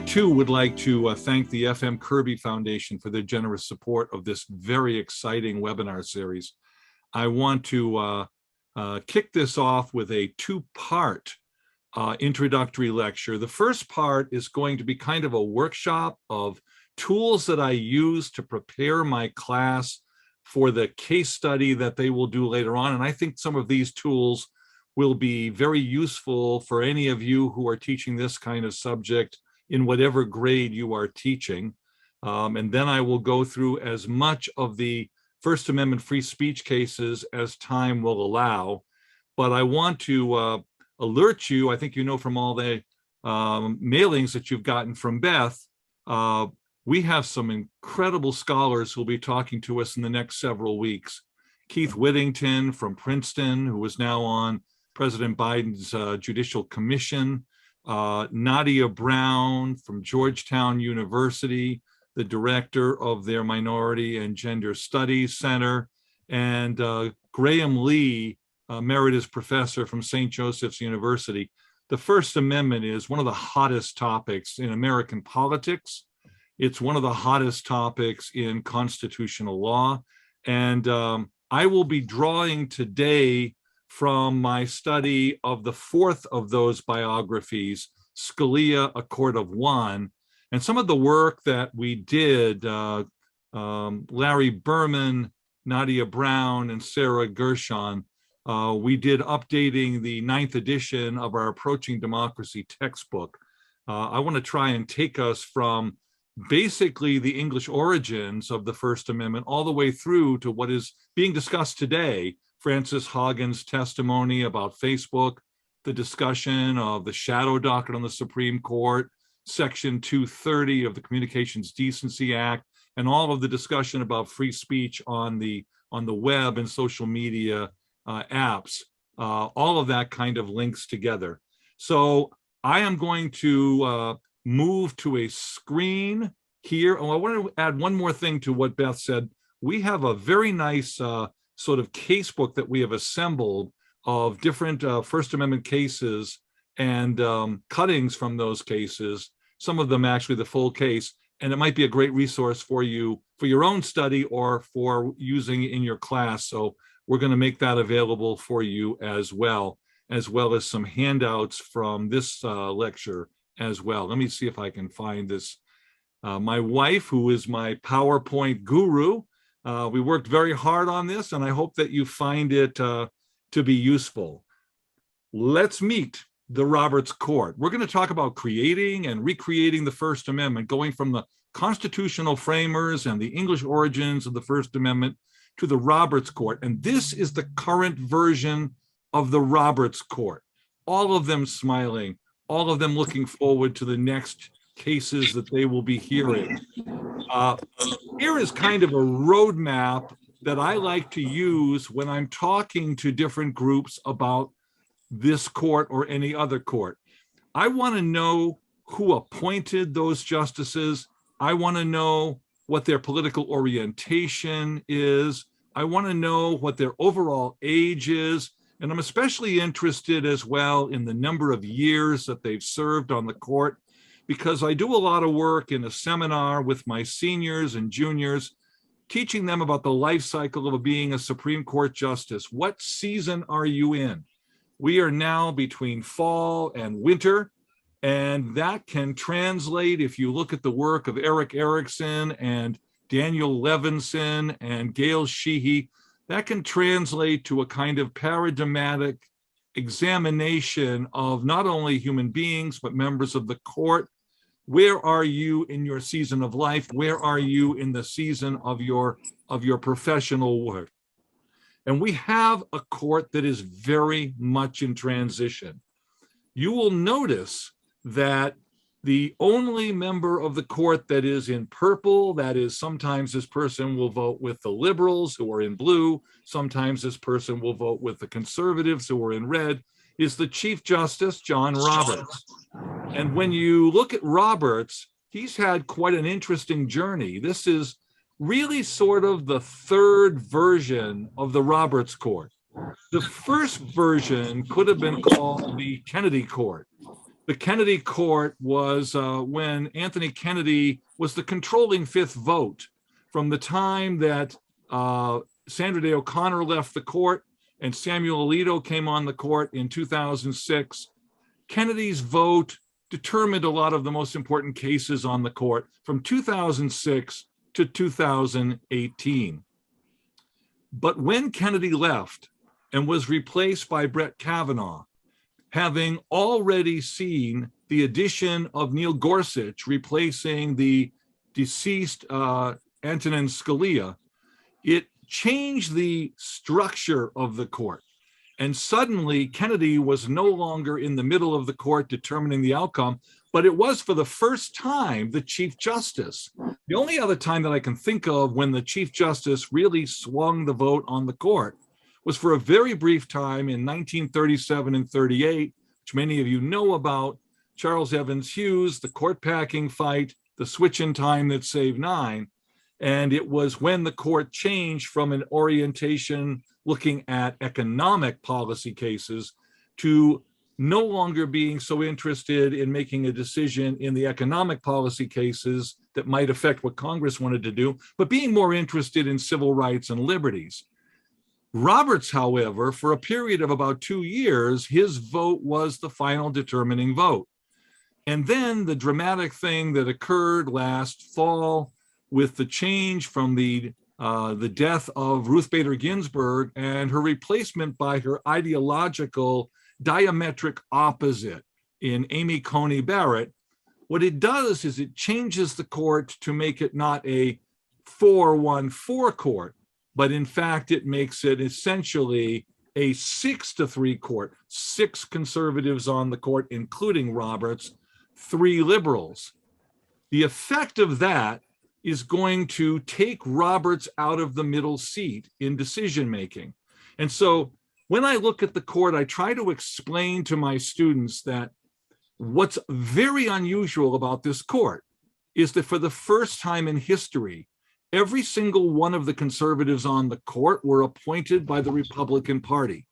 too would like to thank the FM Kirby Foundation for their generous support of this very exciting webinar series. I want to kick this off with a two-part introductory lecture. The first part is going to be kind of a workshop of tools that I use to prepare my class for the case study that they will do later on. And I think some of these tools will be very useful for any of you who are teaching this kind of subject in whatever grade you are teaching. And then I will go through as much of the First Amendment free speech cases as time will allow. But I want to alert you, I think you know from all the mailings that you've gotten from Beth, we have some incredible scholars who will be talking to us in the next several weeks. Keith Whittington from Princeton, who is now on President Biden's Judicial Commission, Nadia Brown from Georgetown University, the director of their Minority and Gender Studies Center, and Graham Lee, Emeritus Professor from St. Joseph's University. The First Amendment is one of the hottest topics in American politics. It's one of the hottest topics in constitutional law. And I will be drawing today from my study of the fourth of those biographies, Scalia, A Court of One, and some of the work that we did, Larry Berman, Nadia Brown, and Sarah Gershon, we did updating the 9th edition of our Approaching Democracy textbook. I want to try and take us from basically the English origins of the First Amendment all the way through to what is being discussed today, Frances Haugen's testimony about Facebook, the discussion of the Shadow Docket on the Supreme Court, Section 230 of the Communications Decency Act, and all of the discussion about free speech on the web and social media apps. All of that kind of links together. So I am going to move to a screen here. Oh, I want to add one more thing to what Beth said. We have a very nice sort of casebook that we have assembled of different First Amendment cases and cuttings from those cases, some of them actually the full case, and it might be a great resource for you for your own study or for using in your class. So we're going to make that available for you as well as some handouts from this lecture as well. Let me see if I can find this. My wife, who is my PowerPoint guru, we worked very hard on this, and I hope that you find it to be useful. Let's meet the Roberts Court. We're going to talk about creating and recreating the First Amendment, going from the constitutional framers and the English origins of the First Amendment to the Roberts Court. And this is the current version of the Roberts Court. All of them smiling, all of them looking forward to the next cases that they will be hearing. Here is kind of a roadmap that I like to use when I'm talking to different groups about this court or any other court. I want to know who appointed those justices. I want to know what their political orientation is. I want to know what their overall age is. And I'm especially interested as well in the number of years that they've served on the court, because I do a lot of work in a seminar with my seniors and juniors, teaching them about the life cycle of being a Supreme Court justice. What season are you in? We are now between fall and winter, and that can translate, if you look at the work of Eric Erickson and Daniel Levinson and Gail Sheehy, that can translate to a kind of paradigmatic examination of not only human beings, but members of the court. Where are you in your season of life? Where are you in the season of your professional work? And we have a court that is very much in transition. You will notice that the only member of the court that is in purple, that is, sometimes this person will vote with the liberals who are in blue, sometimes this person will vote with the conservatives who are in red, is the Chief Justice, John Roberts. And when you look at Roberts, he's had quite an interesting journey. This is really sort of the third version of the Roberts Court. The first version could have been called the Kennedy Court. the Kennedy court was when Anthony Kennedy was the controlling fifth vote from the time that Sandra Day O'Connor left the court and Samuel Alito came on the court in 2006. Kennedy's vote determined a lot of the most important cases on the court from 2006 to 2018. But when Kennedy left and was replaced by Brett Kavanaugh, having already seen the addition of Neil Gorsuch replacing the deceased Antonin Scalia, it changed the structure of the court. And suddenly Kennedy was no longer in the middle of the court determining the outcome, but it was for the first time the Chief Justice. The only other time that I can think of when the Chief Justice really swung the vote on the court was for a very brief time in 1937 and 38, which many of you know about, Charles Evans Hughes, the court packing fight, the switch in time that saved 9. And it was when the court changed from an orientation looking at economic policy cases to no longer being so interested in making a decision in the economic policy cases that might affect what Congress wanted to do, but being more interested in civil rights and liberties. Roberts, however, for a period of about 2 years, his vote was the final determining vote. And then the dramatic thing that occurred last fall with the change from the death of Ruth Bader Ginsburg and her replacement by her ideological diametric opposite in Amy Coney Barrett, what it does is it changes the court to make it not a 4-1-4 court, but in fact, it makes it essentially a 6-3 court, 6 conservatives on the court, including Roberts, 3 liberals. The effect of that is going to take Roberts out of the middle seat in decision-making. And so when I look at the court, I try to explain to my students that what's very unusual about this court is that for the first time in history, every single one of the conservatives on the court were appointed by the Republican Party.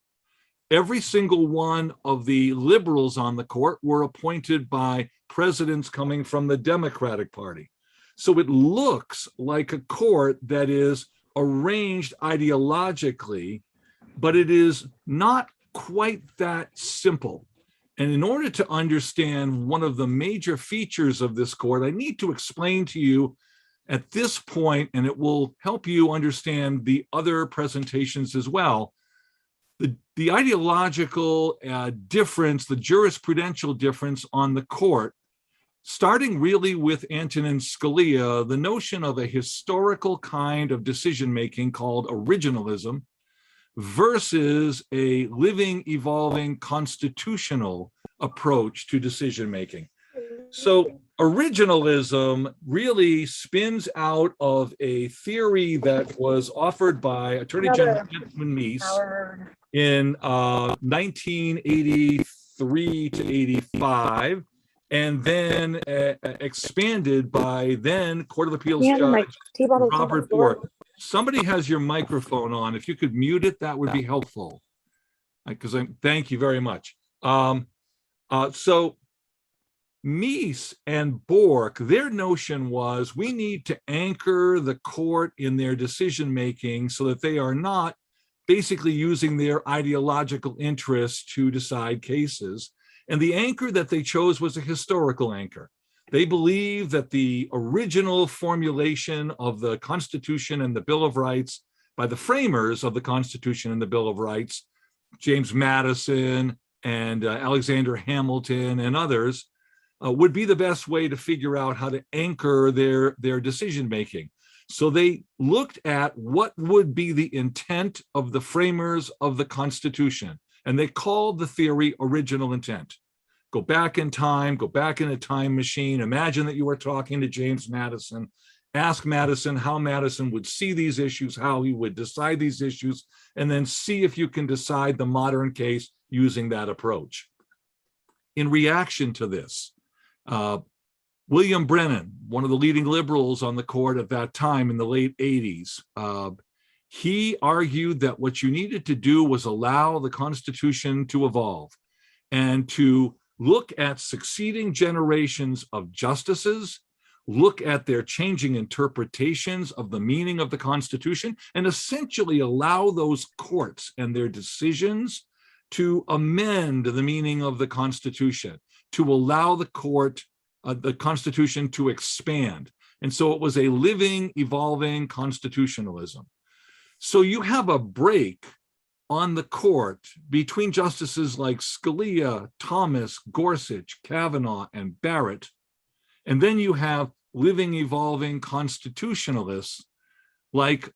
Every single one of the liberals on the court were appointed by presidents coming from the Democratic Party. So it looks like a court that is arranged ideologically, but it is not quite that simple. And in order to understand one of the major features of this court, I need to explain to you at this point, and it will help you understand the other presentations as well, the ideological difference, the jurisprudential difference on the court, starting really with Antonin Scalia, the notion of a historical kind of decision-making called originalism versus a living, evolving constitutional approach to decision-making. So originalism really spins out of a theory that was offered by Attorney General Edwin Meese in 1983 to 85, and then expanded by then Court of Appeals Judge Robert Bork. Somebody has your microphone on. If you could mute it, that would be helpful. Thank you very much. So Meese and Bork, their notion was we need to anchor the court in their decision-making so that they are not basically using their ideological interests to decide cases. And the anchor that they chose was a historical anchor. They believe that the original formulation of the Constitution and the Bill of Rights by the framers of the Constitution and the Bill of Rights, James Madison and Alexander Hamilton and others, would be the best way to figure out how to anchor their decision-making. So they looked at what would be the intent of the framers of the Constitution, and they called the theory original intent. Go back in time, go back in a time machine. Imagine that you were talking to James Madison. Ask Madison how Madison would see these issues, how he would decide these issues, and then see if you can decide the modern case using that approach. In reaction to this, William Brennan, one of the leading liberals on the court at that time in the late 80s, he argued that what you needed to do was allow the Constitution to evolve and to look at succeeding generations of justices, look at their changing interpretations of the meaning of the Constitution, and essentially allow those courts and their decisions to amend the meaning of the Constitution, to allow the Constitution to expand. And so it was a living, evolving constitutionalism. So you have a break on the court between justices like Scalia, Thomas, Gorsuch, Kavanaugh, and Barrett. And then you have living, evolving constitutionalists like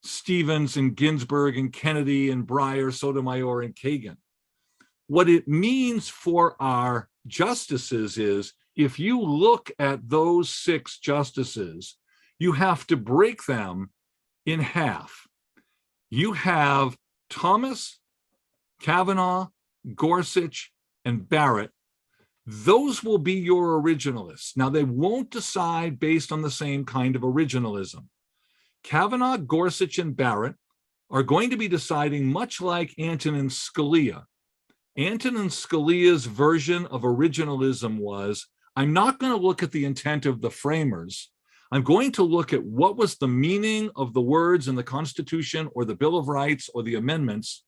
Stevens and Ginsburg and Kennedy and Breyer, Sotomayor, and Kagan. What it means for our justices is, if you look at those 6 justices, you have to break them in half. You have Thomas, Kavanaugh, Gorsuch, and Barrett. Those will be your originalists. Now, they won't decide based on the same kind of originalism. Kavanaugh, Gorsuch, and Barrett are going to be deciding much like Antonin Scalia. Antonin Scalia's version of originalism was, I'm not going to look at the intent of the framers. I'm going to look at what was the meaning of the words in the Constitution or the Bill of Rights or the amendments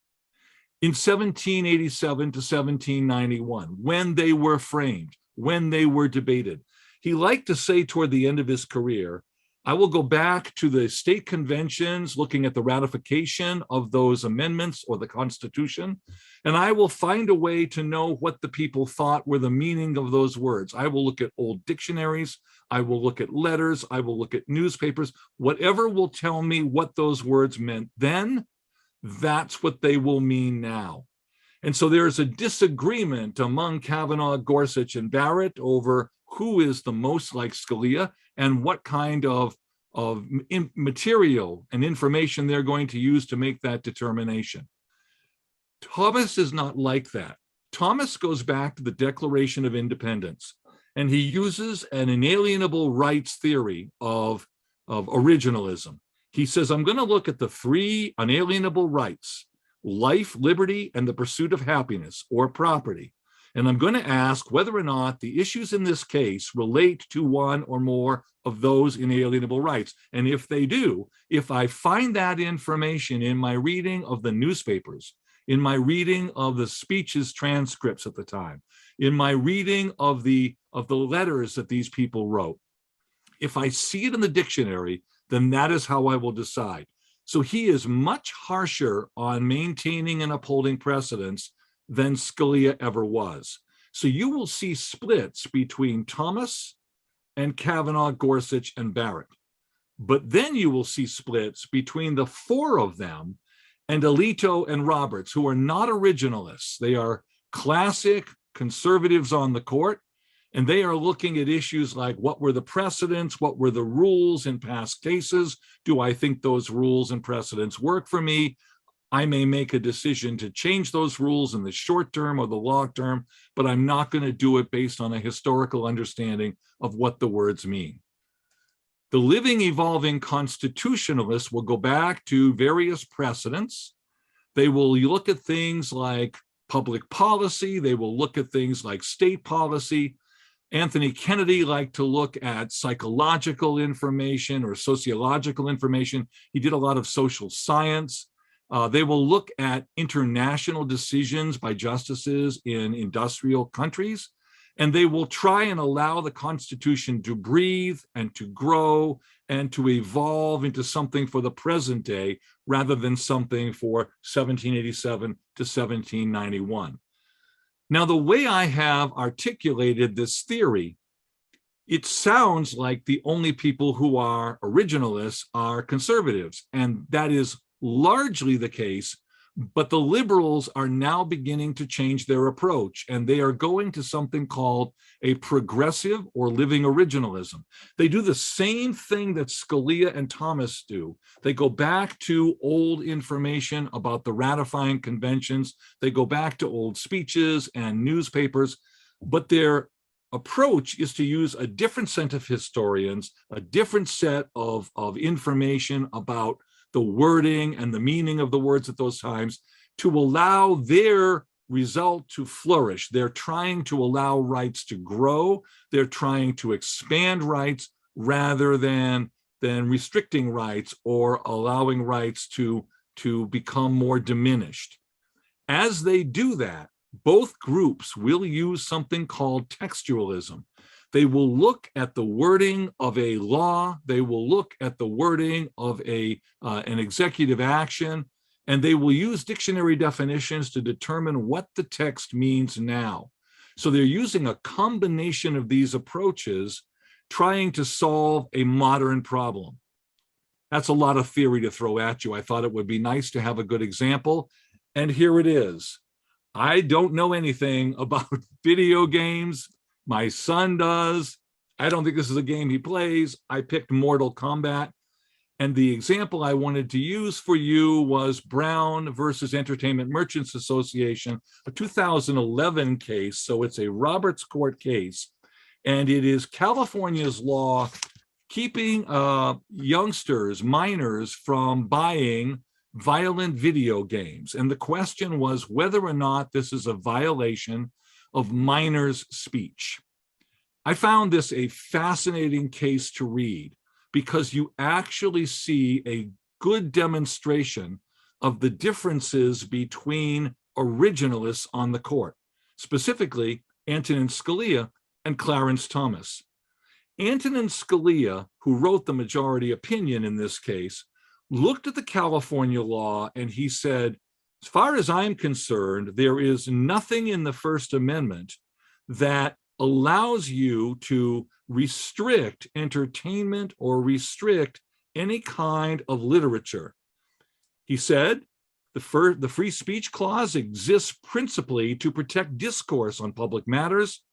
in 1787 to 1791, when they were framed, when they were debated. He liked to say toward the end of his career, I will go back to the state conventions looking at the ratification of those amendments or the Constitution, and I will find a way to know what the people thought were the meaning of those words. I will look at old dictionaries, I will look at letters, I will look at newspapers, whatever will tell me what those words meant then, that's what they will mean now. And so there is a disagreement among Kavanaugh, Gorsuch, and Barrett over who is the most like Scalia and what kind of material and information they're going to use to make that determination. Thomas is not like that. Thomas goes back to the Declaration of Independence, and he uses an inalienable rights theory of originalism. He says, I'm going to look at the 3 unalienable rights, life, liberty, and the pursuit of happiness or property. And I'm going to ask whether or not the issues in this case relate to one or more of those inalienable rights. And if they do, if I find that information in my reading of the newspapers, in my reading of the speeches transcripts at the time, in my reading of the letters that these people wrote, if I see it in the dictionary, then that is how I will decide. So he is much harsher on maintaining and upholding precedents than Scalia ever was. So you will see splits between Thomas and Kavanaugh, Gorsuch, and Barrett. But then you will see splits between the 4 of them and Alito and Roberts, who are not originalists. They are classic conservatives on the court, and they are looking at issues like, what were the precedents? What were the rules in past cases? Do I think those rules and precedents work for me? I may make a decision to change those rules in the short term or the long term, but I'm not going to do it based on a historical understanding of what the words mean. The living, evolving constitutionalists will go back to various precedents. They will look at things like public policy. They will look at things like state policy. Anthony Kennedy liked to look at psychological information or sociological information. He did a lot of social science. They will look at international decisions by justices in industrial countries, and they will try and allow the Constitution to breathe and to grow and to evolve into something for the present day rather than something for 1787 to 1791. Now, the way I have articulated this theory, it sounds like the only people who are originalists are conservatives, and that is largely the case, but the liberals are now beginning to change their approach, and they are going to something called a progressive or living originalism. They do the same thing that Scalia and Thomas do. They go back to old information about the ratifying conventions. They go back to old speeches and newspapers, but their approach is to use a different set of historians, a different set of information about the wording and the meaning of the words at those times to allow their result to flourish. They're trying to allow rights to grow. They're trying to expand rights rather than restricting rights or allowing rights to become more diminished. As they do that, both groups will use something called textualism. They will look at the wording of a law, they will look at the wording of an executive action, and they will use dictionary definitions to determine what the text means now. So they're using a combination of these approaches trying to solve a modern problem. That's a lot of theory to throw at you. I thought it would be nice to have a good example, and here it is. I don't know anything about video games. My son does. I don't think this is a game he plays. I picked Mortal Kombat. And the example I wanted to use for you was Brown versus Entertainment Merchants Association, a 2011 case. So it's a Roberts Court case. And it is California's law keeping youngsters, minors, from buying violent video games. And the question was whether or not this is a violation of minors' speech. I found this a fascinating case to read because you actually see a good demonstration of the differences between originalists on the court, specifically Antonin Scalia and Clarence Thomas. Antonin Scalia, who wrote the majority opinion in this case, looked at the California law and he said, as far as I'm concerned, there is nothing in the First Amendment that allows you to restrict entertainment or restrict any kind of literature. He said, the free speech clause exists principally to protect discourse on public matters,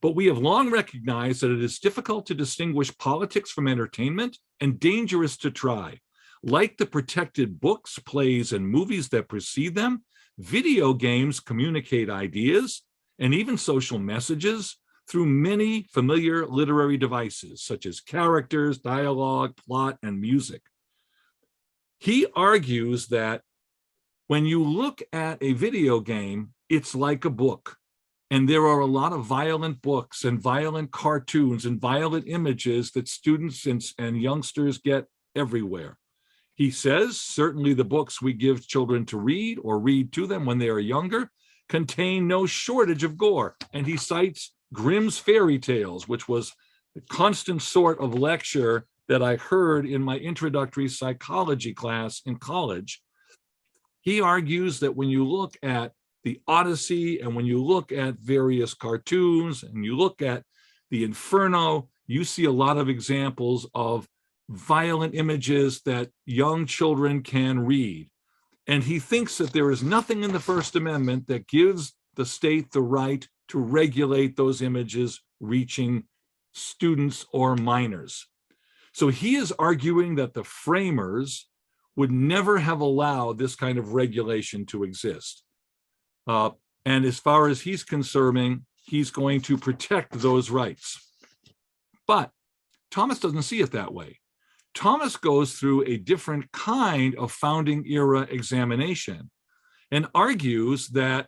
but we have long recognized that it is difficult to distinguish politics from entertainment and dangerous to try. Like the protected books, plays, and movies that precede them, video games communicate ideas and even social messages through many familiar literary devices, such as characters, dialogue, plot, and music. He argues that when you look at a video game, it's like a book. And there are a lot of violent books and violent cartoons and violent images that students and youngsters get everywhere. He says, certainly the books we give children to read or read to them when they are younger contain no shortage of gore. And he cites Grimm's fairy tales, which was a constant sort of lecture that I heard in my introductory psychology class in college. He argues that when you look at the Odyssey and when you look at various cartoons and you look at the Inferno, you see a lot of examples of violent images that young children can read. And he thinks that there is nothing in the First Amendment that gives the state the right to regulate those images reaching students or minors. So he is arguing that the framers would never have allowed this kind of regulation to exist. And as far as he's concerned, he's going to protect those rights. But Thomas doesn't see it that way. Thomas goes through a different kind of founding era examination and argues that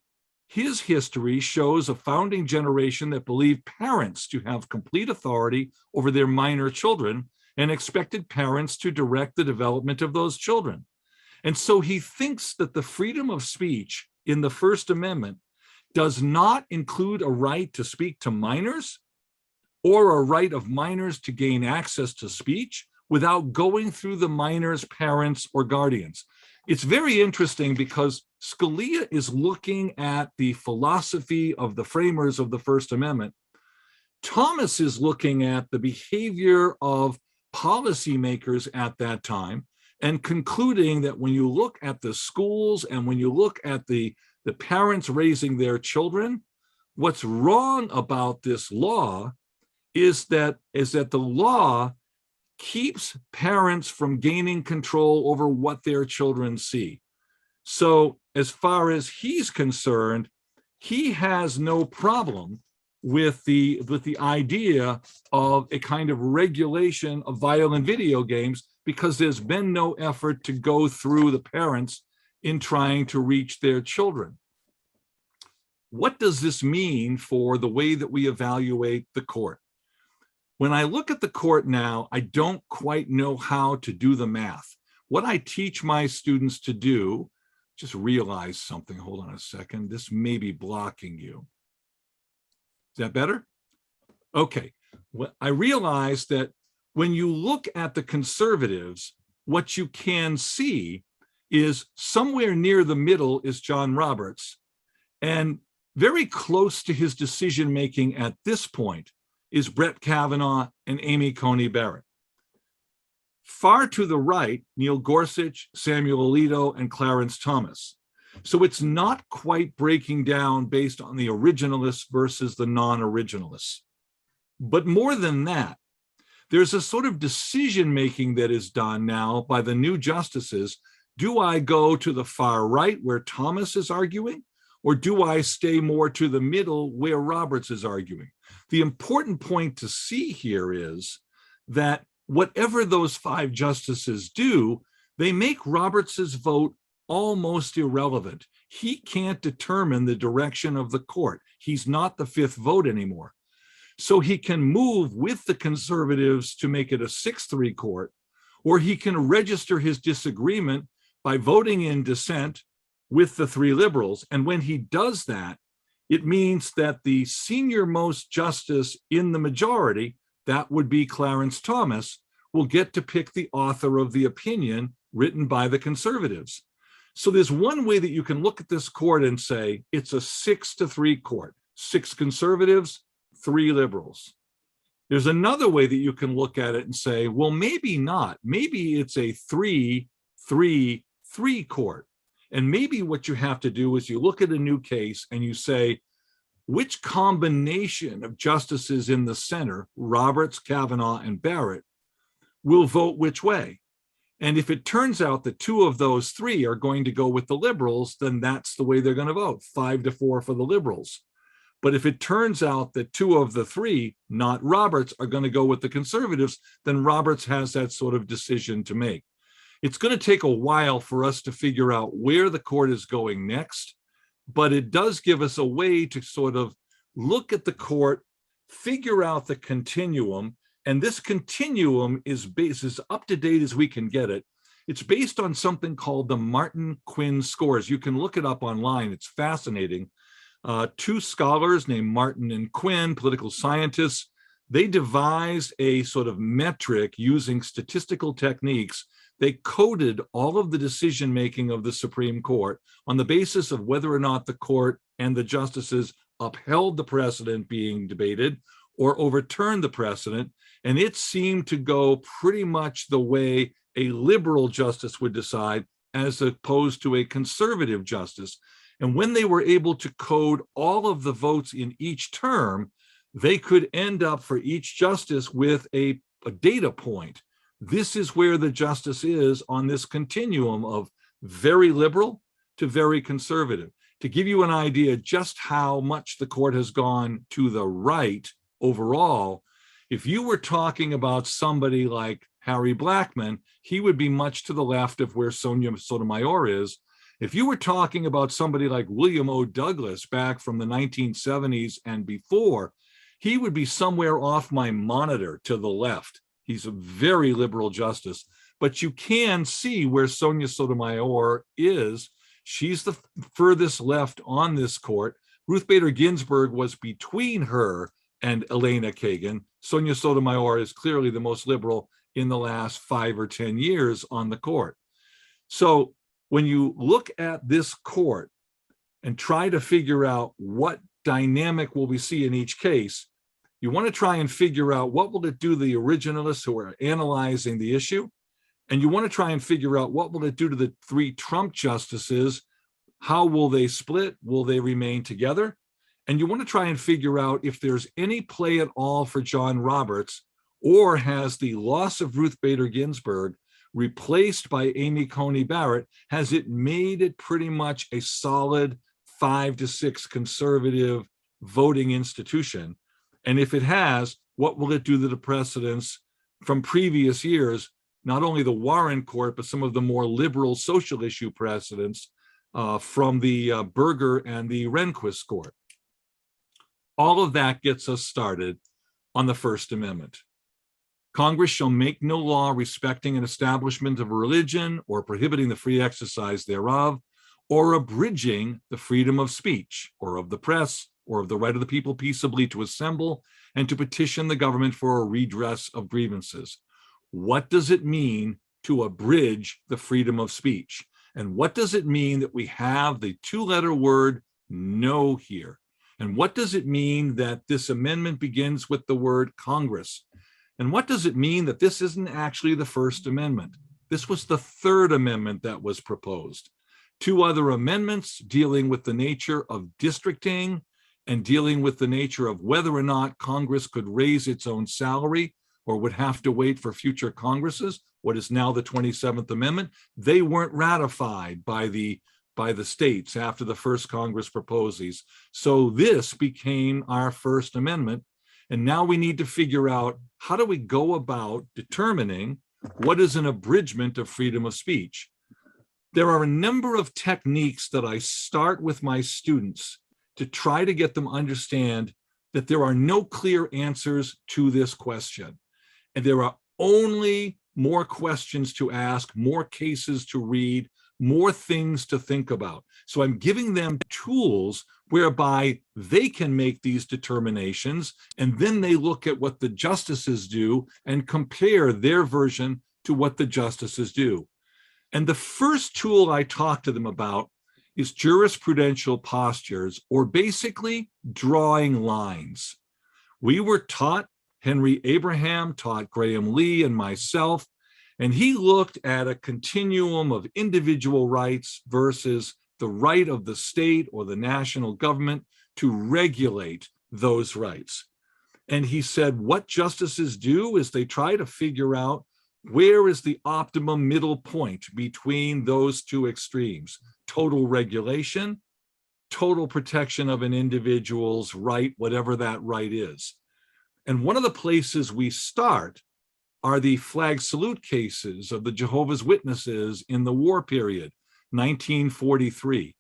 his history shows a founding generation that believed parents to have complete authority over their minor children and expected parents to direct the development of those children. And so he thinks that the freedom of speech in the First Amendment does not include a right to speak to minors or a right of minors to gain access to speech without going through the minor's parents or guardians. It's very interesting because Scalia is looking at the philosophy of the framers of the First Amendment. Thomas is looking at the behavior of policymakers at that time and concluding that when you look at the schools and when you look at the parents raising their children, what's wrong about this law is that the law keeps parents from gaining control over what their children see. So as far as he's concerned, he has no problem with the idea of a kind of regulation of violent video games because there's been no effort to go through the parents in trying to reach their children. what does this mean for the way that we evaluate the court? When I look at the court now, I don't quite know how to do the math. What I teach my students to do, just realize something, hold on a second, this may be blocking you. Is that better? Okay, well, I realize that when you look at the conservatives, what you can see is somewhere near the middle is John Roberts, and very close to his decision-making at this point is Brett Kavanaugh and Amy Coney Barrett. Far to the right, Neil Gorsuch, Samuel Alito, and Clarence Thomas. So it's not quite breaking down based on the originalists versus the non-originalists. But more than that, there's a sort of decision-making that is done now by the new justices. Do I go to the far right where Thomas is arguing, or do I stay more to the middle where Roberts is arguing? The important point to see here is that whatever those 5 justices do, they make Roberts's vote almost irrelevant. He can't determine the direction of the court. He's not the 5th vote anymore. So he can move with the conservatives to make it a 6-3 court, or he can register his disagreement by voting in dissent with the 3 liberals. And when he does that, it means that the senior most justice in the majority, that would be Clarence Thomas, will get to pick the author of the opinion written by the conservatives. So there's one way that you can look at this court and say it's a 6-3 court, 6 conservatives, 3 liberals. There's another way that you can look at it and say, well, maybe not. Maybe it's a 3-3-3 court. And maybe what you have to do is you look at a new case and you say, which combination of justices in the center, Roberts, Kavanaugh, and Barrett, will vote which way? And if it turns out that 2 of those 3 are going to go with the liberals, then that's the way they're going to vote, 5-4 for the liberals. But if it turns out that 2 of the 3, not Roberts, are going to go with the conservatives, then Roberts has that sort of decision to make. It's going to take a while for us to figure out where the court is going next, but it does give us a way to sort of look at the court, figure out the continuum, and this continuum is as up to date as we can get it. It's based on something called the Martin-Quinn scores. You can look it up online. It's fascinating. 2 scholars named Martin and Quinn, political scientists, they devised a sort of metric using statistical techniques. They coded all of the decision-making of the Supreme Court on the basis of whether or not the court and the justices upheld the precedent being debated or overturned the precedent. And it seemed to go pretty much the way a liberal justice would decide as opposed to a conservative justice. And when they were able to code all of the votes in each term, they could end up for each justice with a data point. This is where the justice is on this continuum of very liberal to very conservative. To give you an idea just how much the court has gone to the right overall, if you were talking about somebody like Harry Blackmun, he would be much to the left of where Sonia Sotomayor is. If you were talking about somebody like William O. Douglas back from the 1970s and before, he would be somewhere off my monitor to the left. He's a very liberal justice, but you can see where Sonia Sotomayor is. She's the furthest left on this court. Ruth Bader Ginsburg was between her and Elena Kagan. Sonia Sotomayor is clearly the most liberal in the last 5 or 10 years on the court. So when you look at this court and try to figure out what dynamic will we see in each case, you want to try and figure out what will it do to the originalists who are analyzing the issue, and you want to try and figure out what will it do to the 3 Trump justices. How will they split? Will they remain together? And you want to try and figure out if there's any play at all for John Roberts, or has the loss of Ruth Bader Ginsburg replaced by Amy Coney Barrett, has it made it pretty much a solid 5-6 conservative voting institution? And if it has, what will it do to the precedents from previous years, not only the Warren Court, but some of the more liberal social issue precedents from the Berger and the Rehnquist court. All of that gets us started on the First Amendment. Congress shall make no law respecting an establishment of a religion or prohibiting the free exercise thereof, or abridging the freedom of speech or of the press or of the right of the people peaceably to assemble and to petition the government for a redress of grievances. What does it mean to abridge the freedom of speech? And what does it mean that we have the two-letter word no here? And what does it mean that this amendment begins with the word Congress? And what does it mean that this isn't actually the First Amendment? This was the Third Amendment that was proposed. Two other amendments dealing with the nature of districting and dealing with the nature of whether or not Congress could raise its own salary or would have to wait for future Congresses, what is now the 27th Amendment. They weren't ratified by the states after the first Congress proposed these. So this became our First Amendment. And now we need to figure out, how do we go about determining what is an abridgment of freedom of speech? There are a number of techniques that I start with my students to try to get them understand that there are no clear answers to this question. And there are only more questions to ask, more cases to read, more things to think about. So I'm giving them tools whereby they can make these determinations, and then they look at what the justices do and compare their version to what the justices do. And the first tool I talk to them about is jurisprudential postures, or basically drawing lines. We were taught, Henry Abraham taught Graham Lee and myself, and he looked at a continuum of individual rights versus the right of the state or the national government to regulate those rights. And he said what justices do is they try to figure out where is the optimum middle point between those two extremes: total regulation, total protection of an individual's right, whatever that right is. And one of the places we start are the flag salute cases of the Jehovah's Witnesses in the war period, 1943.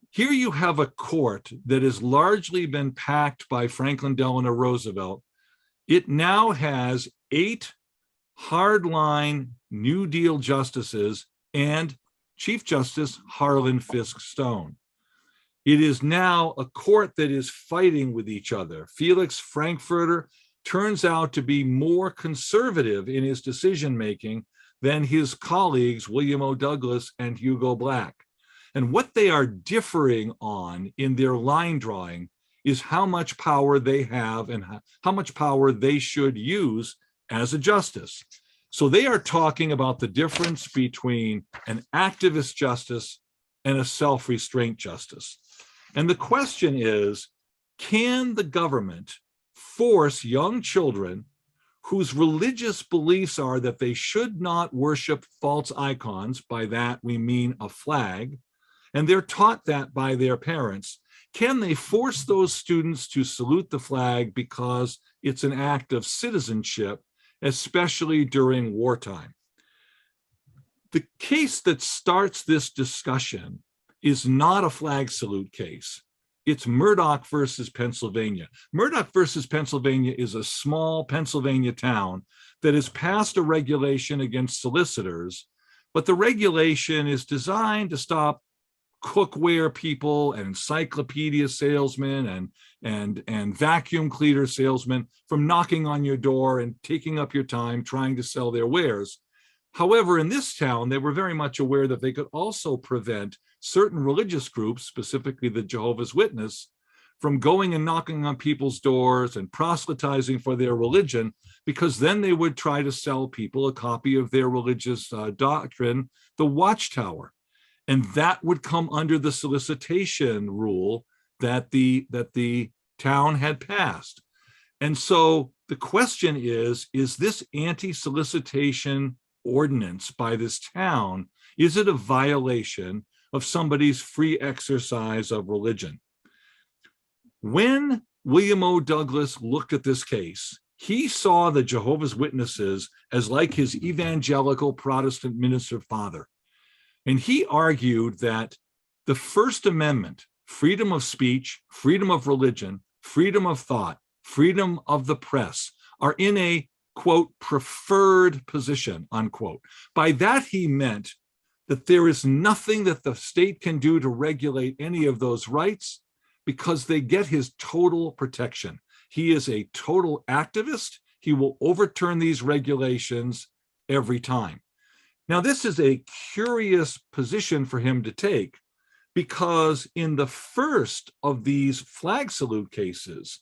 Here you have a court that has largely been packed by Franklin Delano Roosevelt. It now has 8 hardline New Deal justices and Chief Justice Harlan Fiske Stone. It is now a court that is fighting with each other. Felix Frankfurter turns out to be more conservative in his decision-making than his colleagues, William O. Douglas and Hugo Black. And what they are differing on in their line drawing is how much power they have and how much power they should use as a justice. So they are talking about the difference between an activist justice and a self-restraint justice. And the question is, can the government force young children whose religious beliefs are that they should not worship false icons, by that we mean a flag, and they're taught that by their parents, can they force those students to salute the flag because it's an act of citizenship, especially during wartime? The case that starts this discussion is not a flag salute case. It's Murdoch versus Pennsylvania. Murdoch versus Pennsylvania is a small Pennsylvania town that has passed a regulation against solicitors, but the regulation is designed to stop cookware people and encyclopedia salesmen and vacuum cleaner salesmen from knocking on your door and taking up your time trying to sell their wares. However, in this town, they were very much aware that they could also prevent certain religious groups, specifically the Jehovah's Witness, from going and knocking on people's doors and proselytizing for their religion, because then they would try to sell people a copy of their religious doctrine, the Watchtower. And that would come under the solicitation rule that the town had passed. And so the question is this anti-solicitation ordinance by this town, is it a violation of somebody's free exercise of religion? When William O. Douglas looked at this case, he saw the Jehovah's Witnesses as like his evangelical Protestant minister father. And he argued that The First Amendment, freedom of speech, freedom of religion, freedom of thought, freedom of the press, are in a, quote, preferred position, unquote. By that, he meant that there is nothing that the state can do to regulate any of those rights because they get his total protection. He is a total activist. He will overturn these regulations every time. Now, this is a curious position for him to take because in the first of these flag salute cases,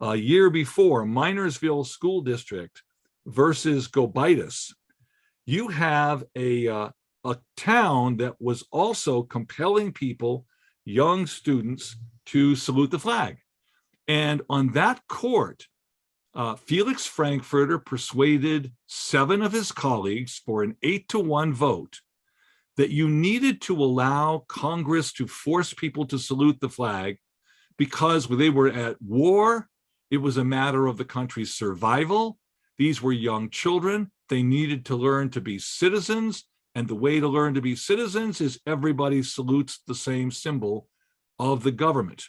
a year before, Minersville School District versus Gobitis, you have a town that was also compelling people, young students, to salute the flag. And on that court, Felix Frankfurter persuaded 7 of his colleagues for an 8-to-1 vote that you needed to allow Congress to force people to salute the flag because they were at war. It was a matter of the country's survival. These were young children. They needed to learn to be citizens. And the way to learn to be citizens is everybody salutes the same symbol of the government.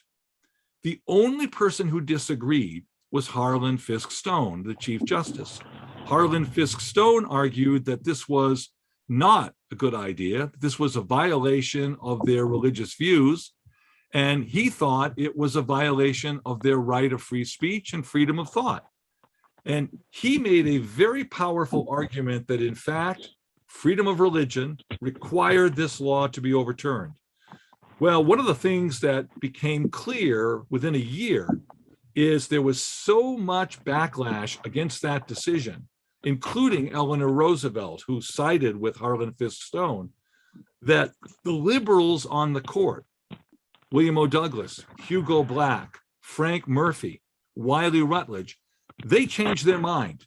The only person who disagreed was Harlan Fiske Stone, the Chief Justice. Harlan Fiske Stone argued that this was not a good idea. This was a violation of their religious views. And he thought it was a violation of their right of free speech and freedom of thought. And he made a very powerful argument that, in fact, freedom of religion required this law to be overturned. Well, one of the things that became clear within a year is there was so much backlash against that decision, including Eleanor Roosevelt, who sided with Harlan Fiske Stone, that the liberals on the court, William O. Douglas, Hugo Black, Frank Murphy, Wiley Rutledge, they changed their mind.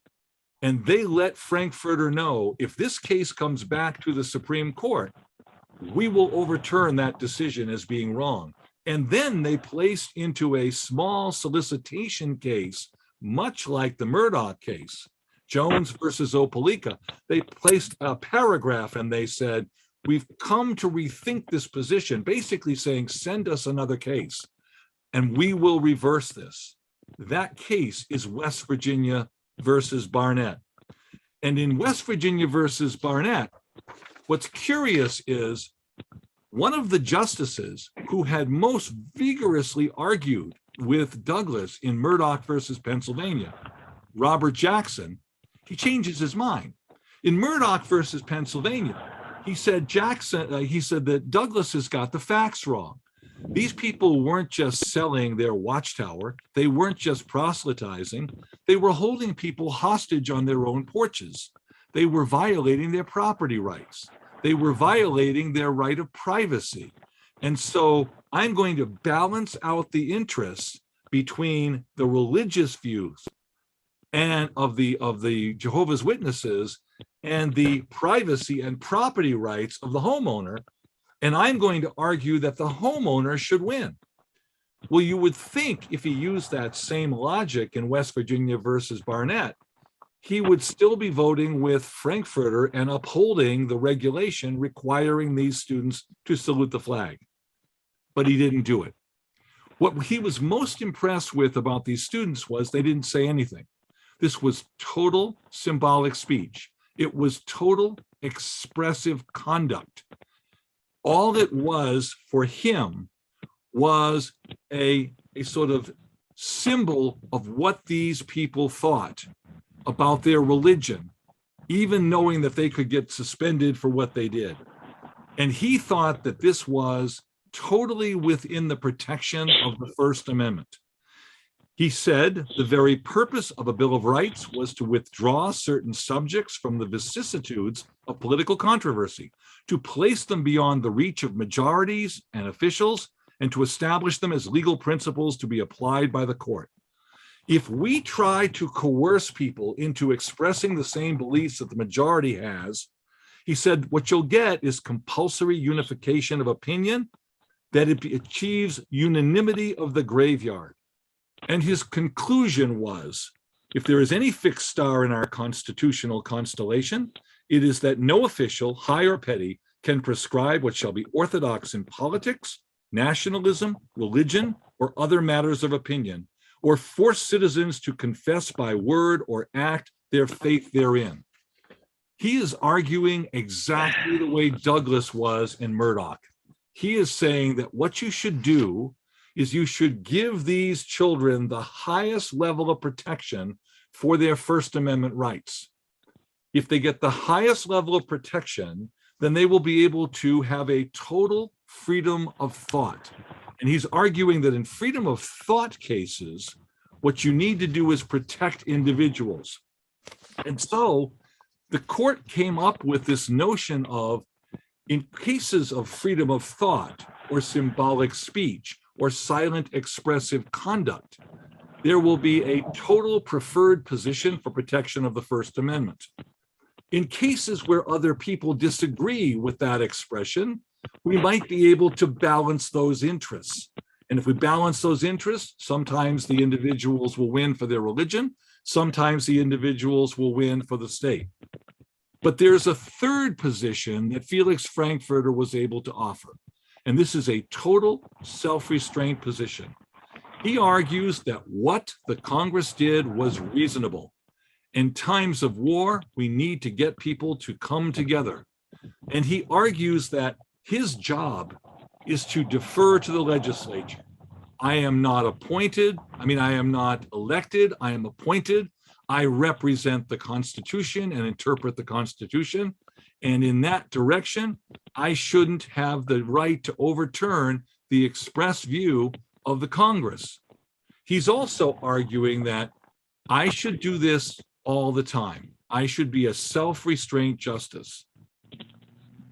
And they let Frankfurter know, if this case comes back to the Supreme Court, we will overturn that decision as being wrong. And then they placed into a small solicitation case, much like the Murdoch case, Jones versus Opelika, they placed a paragraph and they said, we've come to rethink this position, basically saying, send us another case and we will reverse this. That case is West Virginia versus Barnett. And in West Virginia versus Barnett, what's curious is one of the justices who had most vigorously argued with Douglas in Murdoch versus Pennsylvania, Robert Jackson, he changes his mind. In Murdoch versus Pennsylvania, he said that Douglas has got the facts wrong. These people weren't just selling their watchtower. They weren't just proselytizing. They were holding people hostage on their own porches. They were violating their property rights. They were violating their right of privacy. And so I'm going to balance out the interests between the religious views and of the Jehovah's Witnesses and the privacy and property rights of the homeowner. And I'm going to argue that the homeowner should win. Well, you would think if he used that same logic in West Virginia versus Barnett, he would still be voting with Frankfurter and upholding the regulation requiring these students to salute the flag. But he didn't do it. What he was most impressed with about these students was they didn't say anything. This was total symbolic speech. It was total expressive conduct. All it was for him was a sort of symbol of what these people thought about their religion, even knowing that they could get suspended for what they did. And he thought that this was totally within the protection of the First Amendment. He said the very purpose of a Bill of Rights was to withdraw certain subjects from the vicissitudes of political controversy, to place them beyond the reach of majorities and officials, and to establish them as legal principles to be applied by the court. If we try to coerce people into expressing the same beliefs that the majority has, he said, what you'll get is compulsory unification of opinion, that it achieves unanimity of the graveyard. And his conclusion was, if there is any fixed star in our constitutional constellation, it is that no official, high or petty, can prescribe what shall be orthodox in politics, nationalism, religion, or other matters of opinion, or force citizens to confess by word or act their faith therein. He is arguing exactly the way Douglas was in Murdoch. He is saying that what you should do is you should give these children the highest level of protection for their First Amendment rights. If they get the highest level of protection, then they will be able to have a total freedom of thought. And he's arguing that in freedom of thought cases, what you need to do is protect individuals. And so the court came up with this notion of, in cases of freedom of thought or symbolic speech or silent expressive conduct, there will be a total preferred position for protection of the First Amendment. In cases where other people disagree with that expression, we might be able to balance those interests. And if we balance those interests, sometimes the individuals will win for their religion, sometimes the individuals will win for the state. But there's a third position that Felix Frankfurter was able to offer, and this is a total self-restraint position. He argues that what the Congress did was reasonable. In times of war, we need to get people to come together. And he argues that his job is to defer to the legislature. I am not appointed. I am not elected. I am appointed. I represent the Constitution and interpret the Constitution. And in that direction, I shouldn't have the right to overturn the express view of the Congress. He's also arguing that I should do this all the time. I should be a self-restraint justice.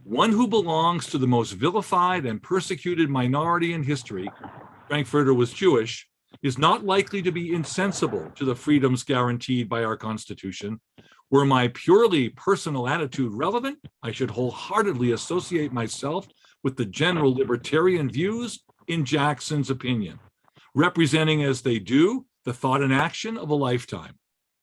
One who belongs to the most vilified and persecuted minority in history, Frankfurter was Jewish, is not likely to be insensible to the freedoms guaranteed by our Constitution. Were my purely personal attitude relevant, I should wholeheartedly associate myself with the general libertarian views in Jackson's opinion, representing as they do the thought and action of a lifetime.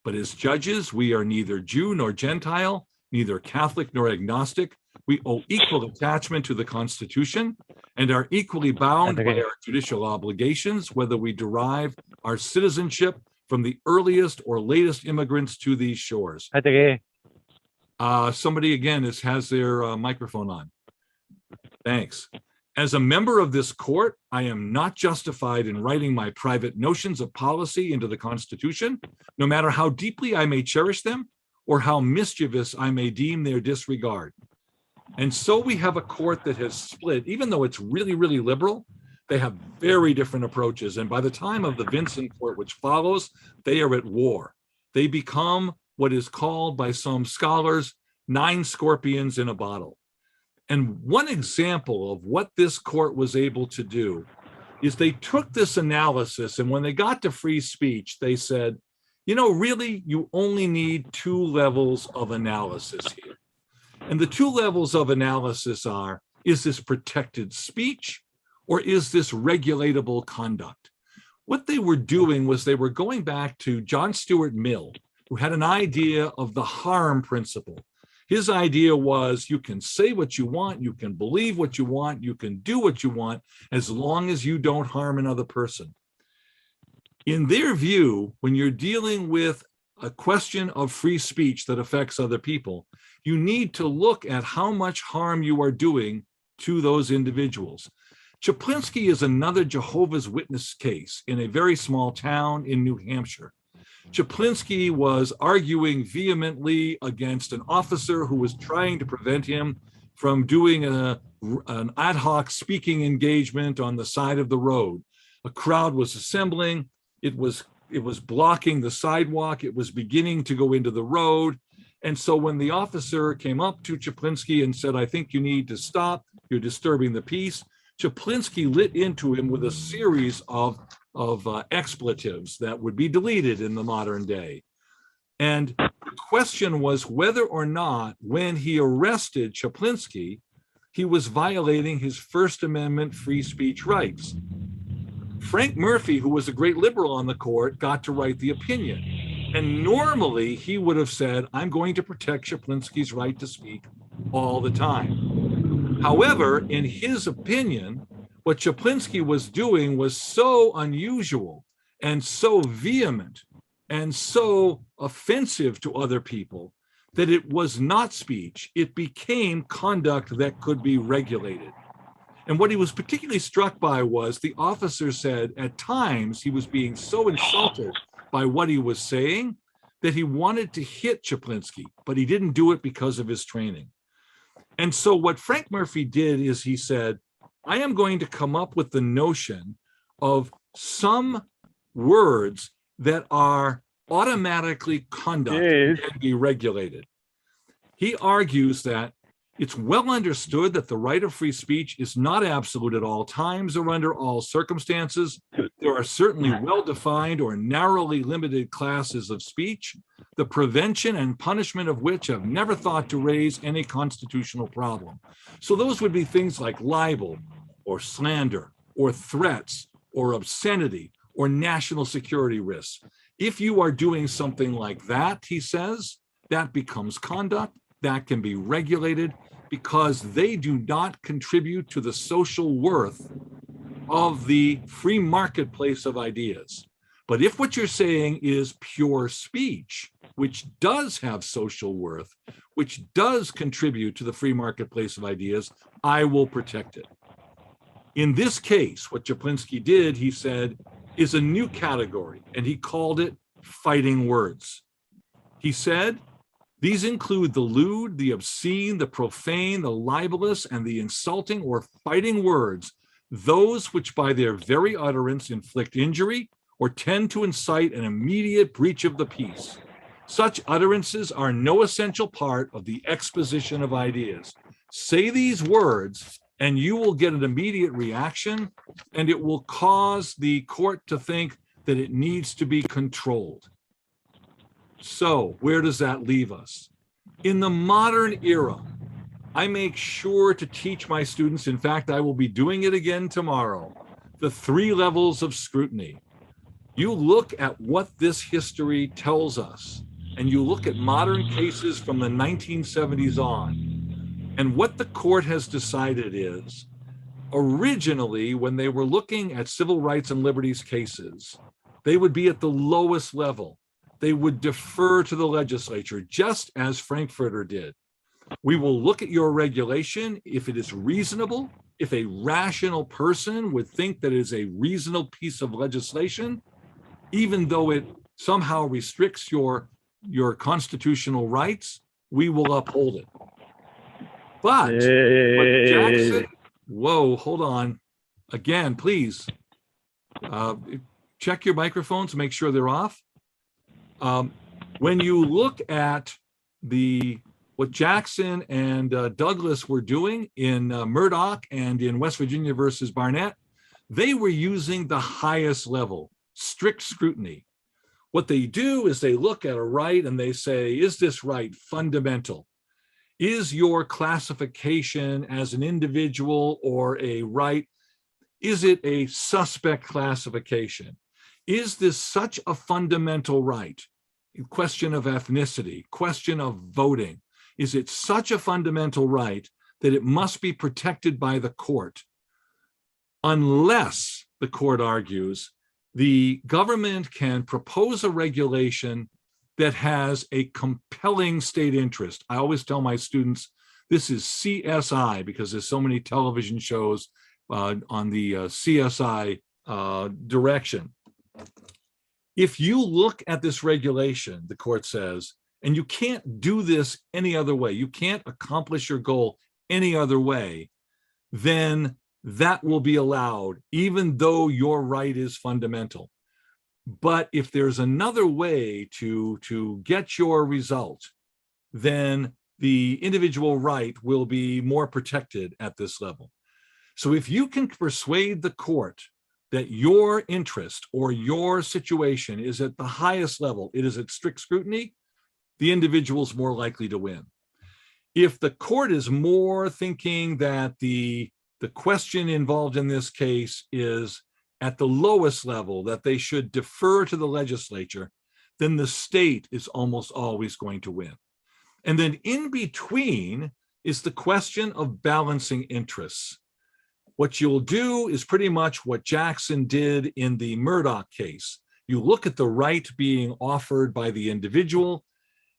But as judges, we are neither Jew nor Gentile, neither Catholic nor agnostic. We owe equal attachment to the Constitution and are equally bound by our judicial obligations, whether we derive our citizenship from the earliest or latest immigrants to these shores. Somebody again has their microphone on. Thanks. As a member of this court, I am not justified in writing my private notions of policy into the Constitution, no matter how deeply I may cherish them or how mischievous I may deem their disregard. And so we have a court that has split, even though it's really, really liberal, they have very different approaches. And by the time of the Vincent Court, which follows, they are at war. They become what is called by some scholars, 9 scorpions in a bottle. And one example of what this court was able to do is they took this analysis, and when they got to free speech, they said, really, you only need 2 levels of analysis here. And the 2 levels of analysis are, is this protected speech or is this regulatable conduct? What they were doing was they were going back to John Stuart Mill, who had an idea of the harm principle. His idea was you can say what you want, you can believe what you want, you can do what you want, as long as you don't harm another person. In their view, when you're dealing with a question of free speech that affects other people, you need to look at how much harm you are doing to those individuals. Chaplinsky is another Jehovah's Witness case in a very small town in New Hampshire. Chaplinsky was arguing vehemently against an officer who was trying to prevent him from doing an ad hoc speaking engagement on the side of the road. A crowd was assembling. It was blocking the sidewalk. It was beginning to go into the road. And so when the officer came up to Chaplinsky and said, I think you need to stop, you're disturbing the peace, Chaplinsky lit into him with a series of expletives that would be deleted in the modern day. And the question was whether or not, when he arrested Chaplinsky, he was violating his First Amendment free speech rights. Frank Murphy, who was a great liberal on the court, got to write the opinion. And normally he would have said, I'm going to protect Chaplinsky's right to speak all the time. However, in his opinion, what Chaplinsky was doing was so unusual and so vehement and so offensive to other people that it was not speech. It became conduct that could be regulated. And what he was particularly struck by was the officer said at times he was being so insulted by what he was saying that he wanted to hit Chaplinsky, but he didn't do it because of his training. And so what Frank Murphy did is he said, I am going to come up with the notion of some words that are automatically conduct and can be regulated. He argues that it's well understood that the right of free speech is not absolute at all times or under all circumstances. There are certainly well-defined or narrowly limited classes of speech, the prevention and punishment of which have never thought to raise any constitutional problem. So those would be things like libel or slander or threats or obscenity or national security risks. If you are doing something like that, he says, that becomes conduct. That can be regulated because they do not contribute to the social worth of the free marketplace of ideas. But if what you're saying is pure speech, which does have social worth, which does contribute to the free marketplace of ideas, I will protect it. In this case, what Chaplinsky did, he said, is a new category, and he called it fighting words. He said, these include the lewd, the obscene, the profane, the libelous, and the insulting or fighting words, those which by their very utterance inflict injury or tend to incite an immediate breach of the peace. Such utterances are no essential part of the exposition of ideas. Say these words, and you will get an immediate reaction, and it will cause the court to think that it needs to be controlled. So where does that leave us? In the modern era, I make sure to teach my students, in fact, I will be doing it again tomorrow, the 3 levels of scrutiny. You look at what this history tells us, and you look at modern cases from the 1970s on, and what the court has decided is, originally, when they were looking at civil rights and liberties cases, they would be at the lowest level. They would defer to the legislature, just as Frankfurter did. We will look at your regulation if it is reasonable, if a rational person would think that it is a reasonable piece of legislation, even though it somehow restricts your constitutional rights, we will uphold it. But Jackson, whoa, hold on. Again, please, check your microphones, make sure they're off. When you look at what Jackson and Douglas were doing in Murdoch and in West Virginia versus Barnett, they were using the highest level, strict scrutiny. What they do is they look at a right and they say, is this right fundamental? Is your classification as an individual or a right, is it a suspect classification? Is this such a fundamental right? Question of ethnicity, question of voting. Is it such a fundamental right that it must be protected by the court? Unless, the court argues, the government can propose a regulation that has a compelling state interest. I always tell my students, this is CSI, because there's so many television shows on the CSI direction. If you look at this regulation, the court says, and you can't do this any other way, you can't accomplish your goal any other way, then that will be allowed, even though your right is fundamental. But if there's another way to get your result, then the individual right will be more protected at this level. So if you can persuade the court that your interest or your situation is at the highest level, it is at strict scrutiny, the individual is more likely to win. If the court is more thinking that the question involved in this case is at the lowest level, that they should defer to the legislature, then the state is almost always going to win. And then in between, is the question of balancing interests. What you'll do is pretty much what Jackson did in the Murdoch case. You look at the right being offered by the individual,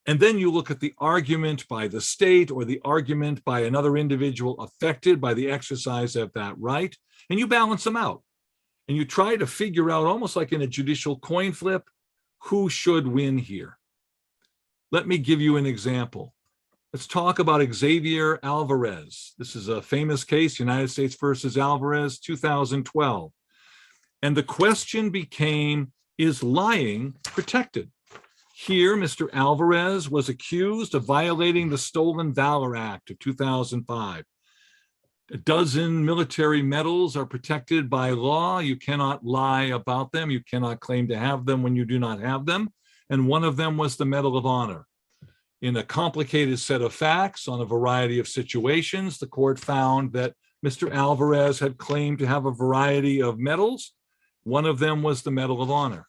and then you look at the argument by the state or the argument by another individual affected by the exercise of that right, and you balance them out. And you try to figure out, almost like in a judicial coin flip, who should win here. Let me give you an example. Let's talk about Xavier Alvarez. This is a famous case, United States versus Alvarez, 2012. And the question became, is lying protected? Here, Mr. Alvarez was accused of violating the Stolen Valor Act of 2005. A dozen military medals are protected by law. You cannot lie about them. You cannot claim to have them when you do not have them. And one of them was the Medal of Honor. In a complicated set of facts on a variety of situations, the court found that Mr. Alvarez had claimed to have a variety of medals. One of them was the Medal of Honor.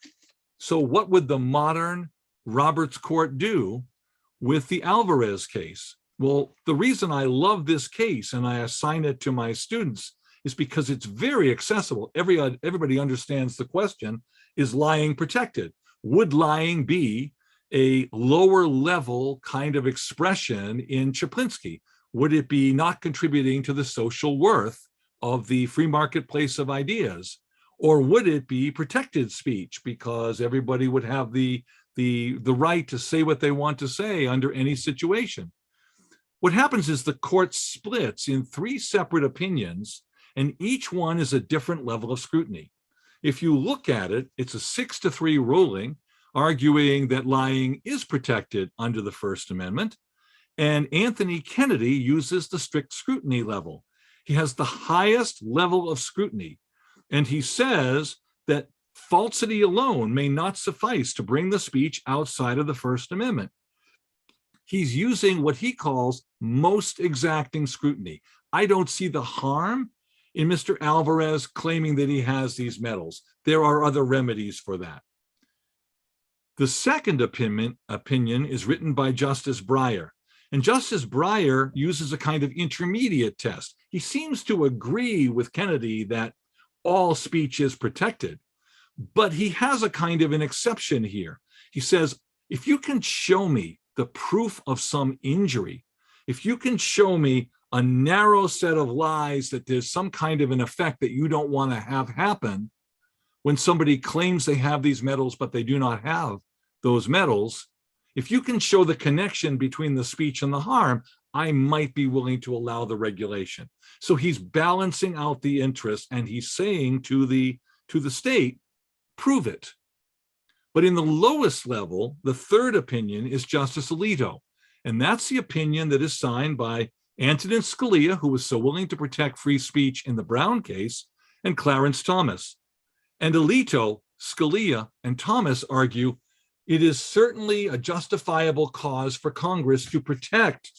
So what would the modern Roberts Court do with the Alvarez case? Well, the reason I love this case and I assign it to my students is because it's very accessible. Everybody understands the question, is lying protected? Would lying be a lower level kind of expression in Chaplinsky? Would it be not contributing to the social worth of the free marketplace of ideas? Or would it be protected speech because everybody would have the right to say what they want to say under any situation? What happens is the court splits in three separate opinions, and each one is a different level of scrutiny. If you look at it, it's a 6-3 ruling, arguing that lying is protected under the First Amendment. And Anthony Kennedy uses the strict scrutiny level. He has the highest level of scrutiny. And he says that falsity alone may not suffice to bring the speech outside of the First Amendment. He's using what he calls most exacting scrutiny. I don't see the harm in Mr. Alvarez claiming that he has these medals. There are other remedies for that. The second opinion is written by Justice Breyer. And Justice Breyer uses a kind of intermediate test. He seems to agree with Kennedy that all speech is protected, but he has a kind of an exception here. He says, if you can show me the proof of some injury, if you can show me a narrow set of lies that there's some kind of an effect that you don't want to have happen when somebody claims they have these medals, but they do not have those medals, if you can show the connection between the speech and the harm, I might be willing to allow the regulation. So he's balancing out the interest and he's saying to the state, prove it. But in the lowest level, the third opinion is Justice Alito. And that's the opinion that is signed by Antonin Scalia, who was so willing to protect free speech in the Brown case, and Clarence Thomas. And Alito, Scalia, and Thomas argue it is certainly a justifiable cause for Congress to protect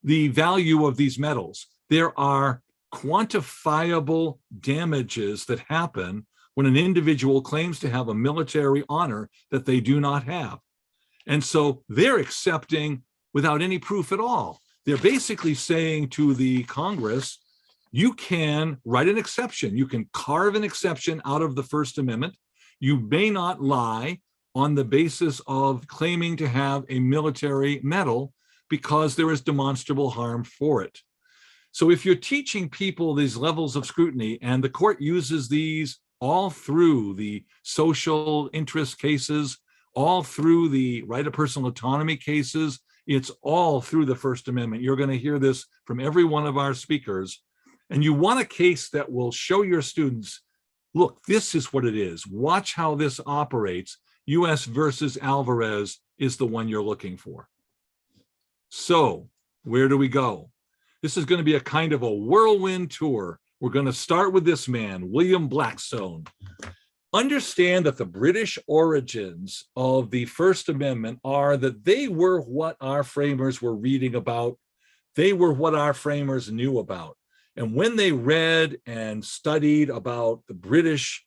the value of these medals. There are quantifiable damages that happen when an individual claims to have a military honor that they do not have. And so they're accepting without any proof at all. They're basically saying to the Congress, you can write an exception. You can carve an exception out of the First Amendment. You may not lie on the basis of claiming to have a military medal because there is demonstrable harm for it. So if you're teaching people these levels of scrutiny, and the court uses these all through the social interest cases, all through the right of personal autonomy cases, it's all through the First Amendment. You're going to hear this from every one of our speakers. And you want a case that will show your students, look, this is what it is. Watch how this operates. U.S. versus Alvarez is the one you're looking for. So where do we go? This is going to be a kind of a whirlwind tour. We're going to start with this man, William Blackstone. Understand that the British origins of the First Amendment are that they were what our framers were reading about. They were what our framers knew about. And when they read and studied about the British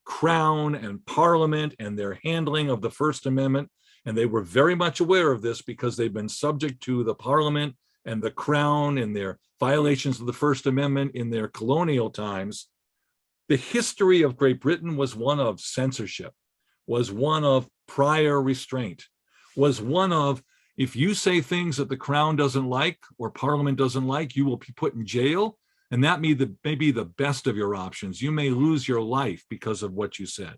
Crown and Parliament and their handling of the First Amendment, and they were very much aware of this because they've been subject to the Parliament and the Crown and their violations of the First Amendment in their colonial times, the history of Great Britain was one of censorship, was one of prior restraint, was one of, if you say things that the Crown doesn't like or Parliament doesn't like, you will be put in jail. And that may be the best of your options. You may lose your life because of what you said.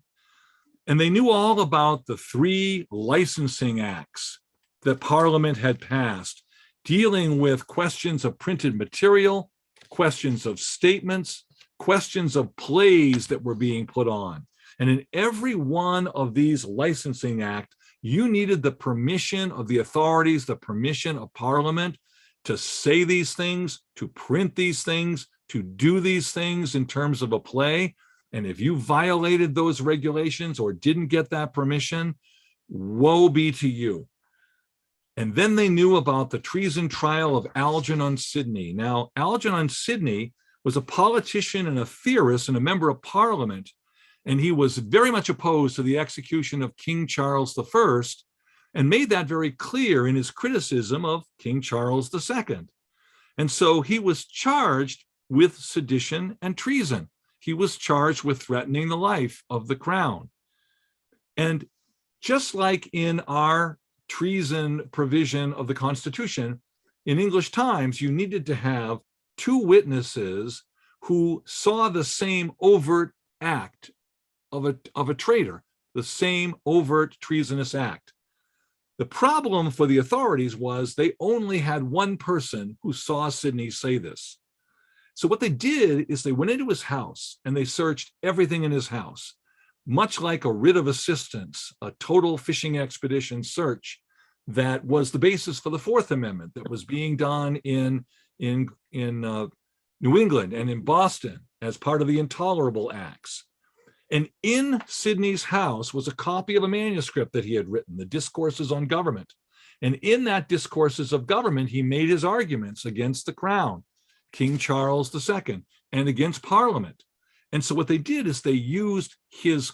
And they knew all about the 3 licensing acts that Parliament had passed, dealing with questions of printed material, questions of statements, questions of plays that were being put on. And in every one of these licensing acts, you needed the permission of the authorities, the permission of Parliament to say these things, to print these things, to do these things in terms of a play. And if you violated those regulations or didn't get that permission, woe be to you. And then they knew about the treason trial of Algen on Sidney. Now, Algen on Sidney was a politician and a theorist and a member of Parliament, and he was very much opposed to the execution of King Charles I and made that very clear in his criticism of King Charles II. And so he was charged with sedition and treason. He was charged with threatening the life of the Crown. And just like in our treason provision of the Constitution, in English times, you needed to have 2 witnesses who saw the same overt act of a traitor, the same overt treasonous act. The problem for the authorities was they only had one person who saw Sidney say this. So what they did is they went into his house and they searched everything in his house, much like a writ of assistance, a total fishing expedition search that was the basis for the Fourth Amendment that was being done in New England and in Boston as part of the Intolerable Acts. And in Sidney's house was a copy of a manuscript that he had written, the Discourses on Government. And in that Discourses of Government, he made his arguments against the Crown, King Charles II, and against Parliament. And so what they did is they used his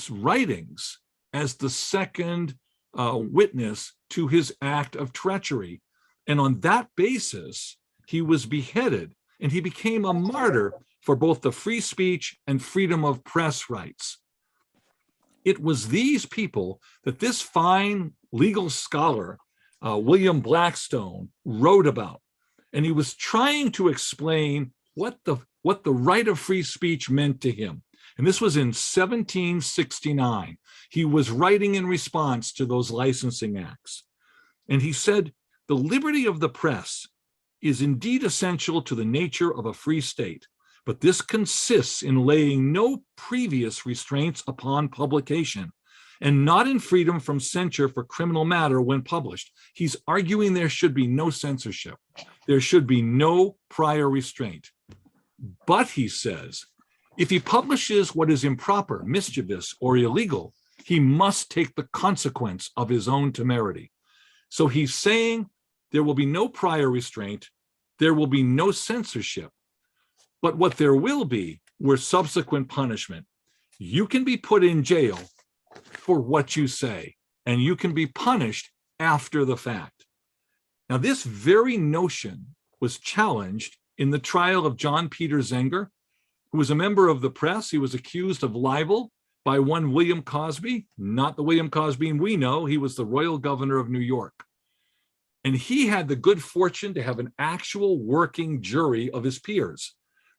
writings as the second witness to his act of treachery. And on that basis, he was beheaded, and he became a martyr for both the free speech and freedom of press rights. It was these people that this fine legal scholar, William Blackstone, wrote about. And he was trying to explain what the right of free speech meant to him. And this was in 1769. He was writing in response to those licensing acts. And he said, "The liberty of the press is indeed essential to the nature of a free state, but this consists in laying no previous restraints upon publication and not in freedom from censure for criminal matter when published." He's arguing there should be no censorship. There should be no prior restraint. But he says, if he publishes what is improper, mischievous, or illegal, he must take the consequence of his own temerity. So he's saying there will be no prior restraint, there will be no censorship, but what there will be were subsequent punishment. You can be put in jail for what you say, and you can be punished after the fact. Now, this very notion was challenged in the trial of John Peter Zenger, who was a member of the press. He was accused of libel by one William Cosby, not the William Cosby we know. He was the royal governor of New York. And he had the good fortune to have an actual working jury of his peers.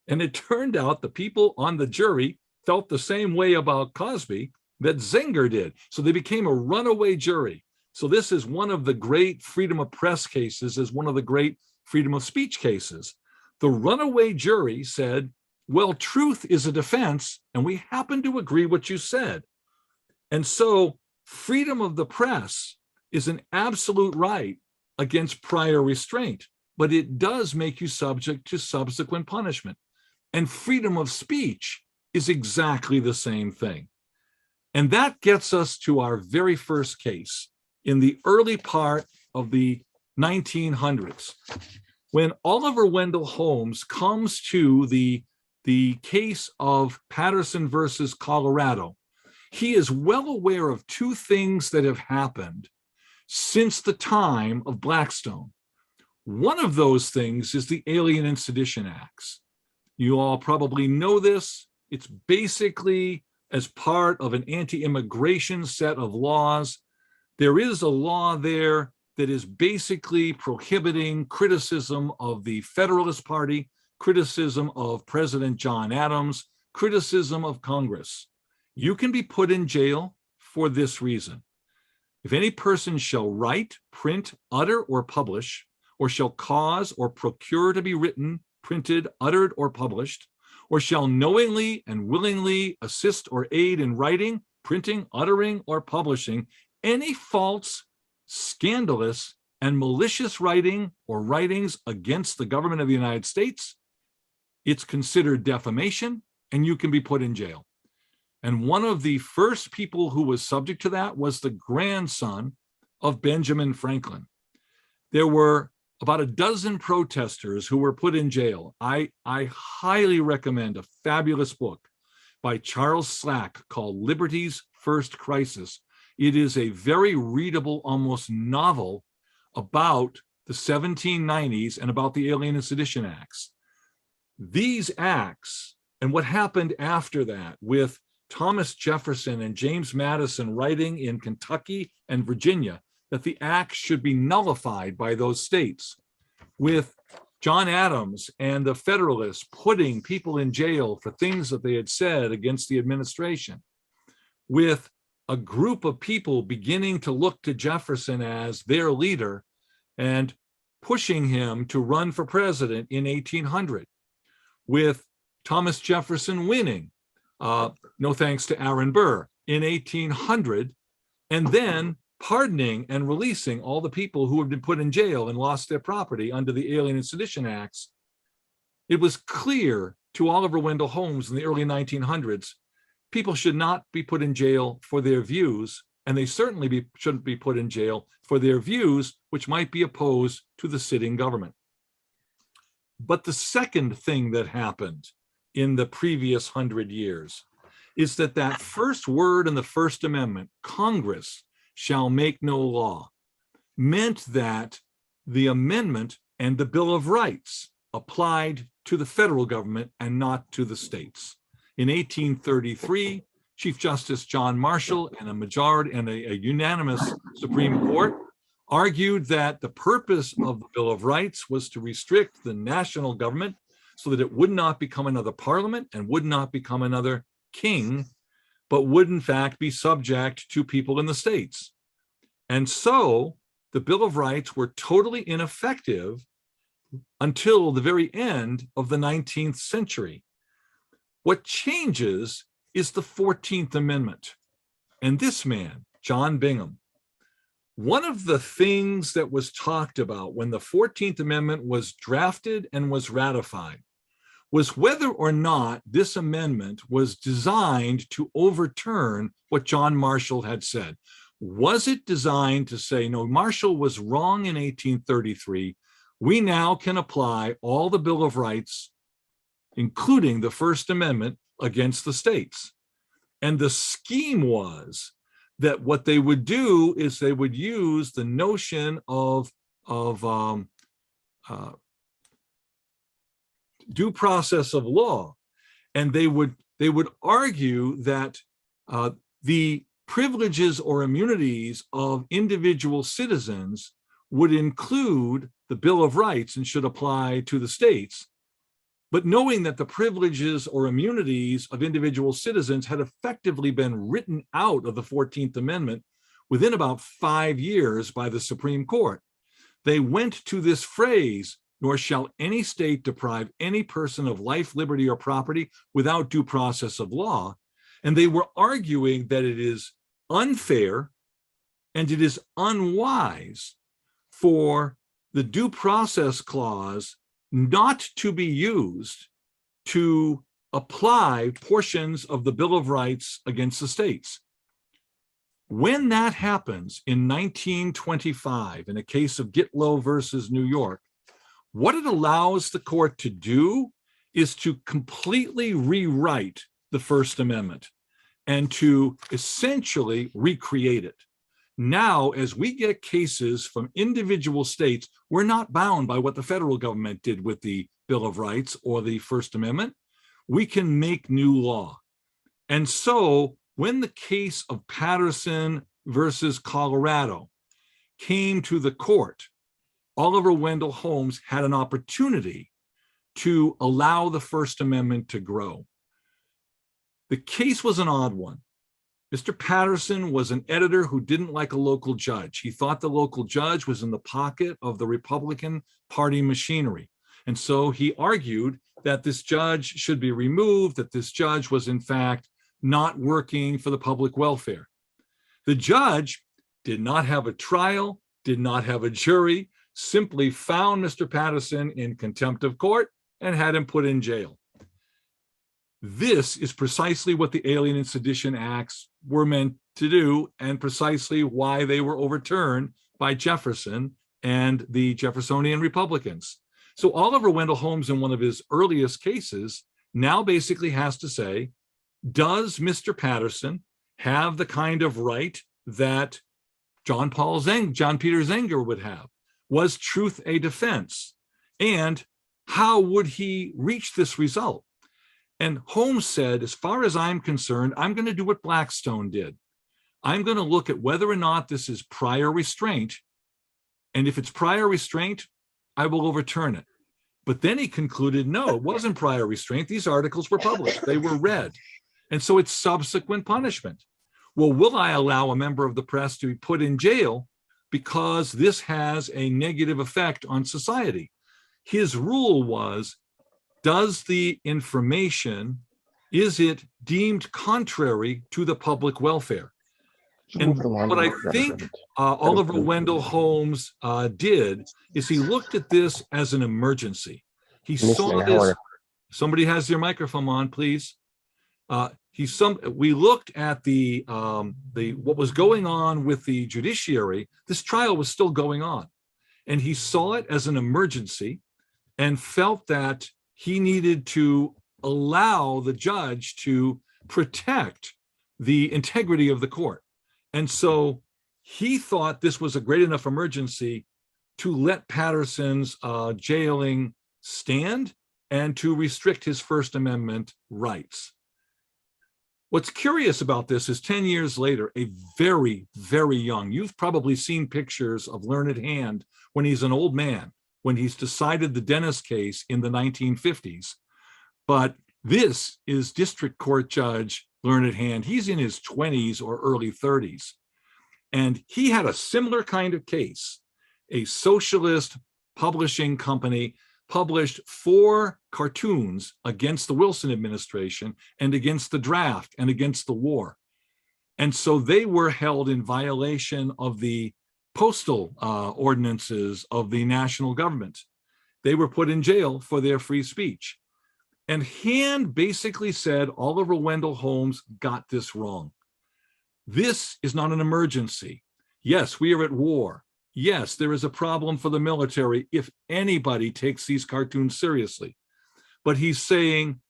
And it turned out the people on the jury felt the same way about Cosby that Zenger did. So they became a runaway jury. So this is one of the great freedom of press cases, is one of the great freedom of speech cases. The runaway jury said, well, truth is a defense, and we happen to agree what you said. And so freedom of the press is an absolute right against prior restraint, but it does make you subject to subsequent punishment. And freedom of speech is exactly the same thing. And that gets us to our very first case in the early part of the 1900s, when Oliver Wendell Holmes comes to the case of Patterson versus Colorado. He is well aware of two things that have happened since the time of Blackstone. One of those things is the Alien and Sedition Acts. You all probably know this. It's basically as part of an anti-immigration set of laws. There is a law there that is basically prohibiting criticism of the Federalist Party, criticism of President John Adams, criticism of Congress. You can be put in jail for this reason. If any person shall write, print, utter, or publish, or shall cause or procure to be written, printed, uttered, or published, or shall knowingly and willingly assist or aid in writing, printing, uttering, or publishing any false, scandalous, and malicious writing or writings against the government of the United States, it's considered defamation, and you can be put in jail. And one of the first people who was subject to that was the grandson of Benjamin Franklin. There were about a dozen protesters who were put in jail. I highly recommend a fabulous book by Charles Slack called Liberty's First Crisis. It is a very readable, almost novel about the 1790s and about the Alien and Sedition Acts. These acts and what happened after that with Thomas Jefferson and James Madison writing in Kentucky and Virginia that the acts should be nullified by those states, with John Adams and the Federalists putting people in jail for things that they had said against the administration, with a group of people beginning to look to Jefferson as their leader and pushing him to run for president in 1800, with Thomas Jefferson winning, no thanks to Aaron Burr, in 1800, and then pardoning and releasing all the people who had been put in jail and lost their property under the Alien and Sedition Acts. It was clear to Oliver Wendell Holmes in the early 1900s, people should not be put in jail for their views, and they certainly shouldn't be put in jail for their views which might be opposed to the sitting government. But the second thing that happened in the previous 100 years is that first word in the First Amendment, Congress shall make no law, meant that the amendment and the Bill of Rights applied to the federal government and not to the states. In 1833, Chief Justice John Marshall and a unanimous Supreme Court argued that the purpose of the Bill of Rights was to restrict the national government so that it would not become another parliament and would not become another king, but would in fact be subject to people in the states. And so the Bill of Rights were totally ineffective until the very end of the 19th century. What changes is the 14th Amendment. And this man, John Bingham, one of the things that was talked about when the 14th Amendment was drafted and was ratified was whether or not this amendment was designed to overturn what John Marshall had said. Was it designed to say, no, Marshall was wrong in 1833. We now can apply all the Bill of Rights, including the First Amendment, against the states. And the scheme was that what they would do is they would use the notion of due process of law, and they would argue that the privileges or immunities of individual citizens would include the Bill of Rights and should apply to the states. But knowing that the privileges or immunities of individual citizens had effectively been written out of the 14th Amendment within about 5 years by the Supreme Court, they went to this phrase, nor shall any state deprive any person of life, liberty, or property without due process of law. And they were arguing that it is unfair and it is unwise for the due process clause not to be used to apply portions of the Bill of Rights against the states. When that happens in 1925, in a case of Gitlow versus New York, what it allows the court to do is to completely rewrite the First Amendment and to essentially recreate it. Now, as we get cases from individual states, we're not bound by what the federal government did with the Bill of Rights or the First Amendment. We can make new law. And so when the case of Patterson versus Colorado came to the court, Oliver Wendell Holmes had an opportunity to allow the First Amendment to grow. The case was an odd one. Mr. Patterson was an editor who didn't like a local judge. He thought the local judge was in the pocket of the Republican Party machinery. And so he argued that this judge should be removed, that this judge was in fact not working for the public welfare. The judge did not have a trial, did not have a jury, simply found Mr. Patterson in contempt of court and had him put in jail. This is precisely what the Alien and Sedition Acts were meant to do, and precisely why they were overturned by Jefferson and the Jeffersonian Republicans. So Oliver Wendell Holmes, in one of his earliest cases, now basically has to say, does Mr. Patterson have the kind of right that John Peter Zenger would have? Was truth a defense? And how would he reach this result? And Holmes said, as far as I'm concerned, I'm going to do what Blackstone did. I'm going to look at whether or not this is prior restraint. And if it's prior restraint, I will overturn it. But then he concluded, no, it wasn't prior restraint. These articles were published. They were read. And so it's subsequent punishment. Well, will I allow a member of the press to be put in jail because this has a negative effect on society? His rule was, does the information, is it deemed contrary to the public welfare? And what I think Oliver Wendell Holmes did is he looked at this as an emergency. He saw this. Somebody has their microphone on, please. We looked at the what was going on with the judiciary. This trial was still going on, and he saw it as an emergency and felt that he needed to allow the judge to protect the integrity of the court. And so he thought this was a great enough emergency to let Patterson's jailing stand and to restrict his First Amendment rights. What's curious about this is 10 years later, a very, very young, you've probably seen pictures of Learned Hand when he's an old man, when he's decided the Dennis case in the 1950s. But this is District Court Judge Learned Hand. He's in his 20s or early 30s. And he had a similar kind of case. A socialist publishing company published 4 cartoons against the Wilson administration and against the draft and against the war. And so they were held in violation of the postal ordinances of the national government. They were put in jail for their free speech. And Hand basically said, Oliver Wendell Holmes got this wrong. This is not an emergency. Yes, we are at war. Yes, there is a problem for the military if anybody takes these cartoons seriously. But he's saying,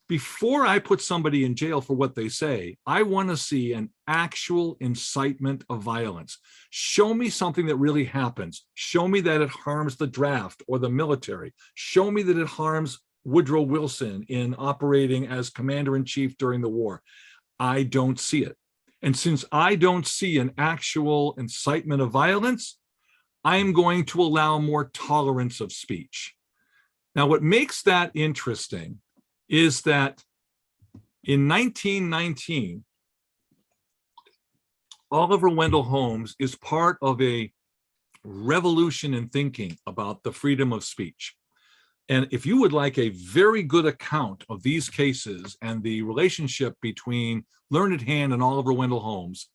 before I put somebody in jail for what they say, I want to see an actual incitement of violence. Show me something that really happens. Show me that it harms the draft or the military. Show me that it harms Woodrow Wilson in operating as commander-in-chief during the war. I don't see it. And since I don't see an actual incitement of violence, I'm going to allow more tolerance of speech. Now, what makes that interesting is that in 1919, Oliver Wendell Holmes is part of a revolution in thinking about the freedom of speech. And if you would like a very good account of these cases and the relationship between Learned Hand and Oliver Wendell Holmes,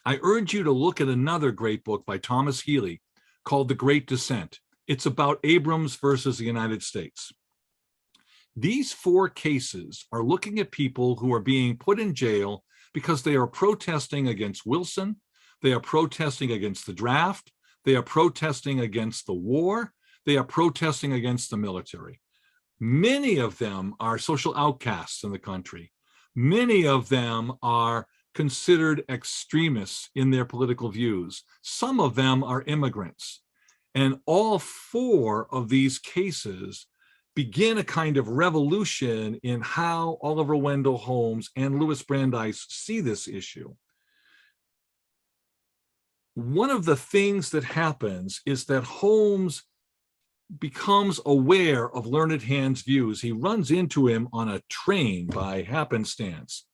I urge you to look at another great book by Thomas Healy called The Great Dissent. It's about Abrams versus the United States. These 4 cases are looking at people who are being put in jail because they are protesting against Wilson, they are protesting against the draft, they are protesting against the war, they are protesting against the military. Many of them are social outcasts in the country. Many of them are considered extremists in their political views. Some of them are immigrants. And all four of these cases begin a kind of revolution in how Oliver Wendell Holmes and Louis Brandeis see this issue. One of the things that happens is that Holmes becomes aware of Learned Hand's views. He runs into him on a train by happenstance.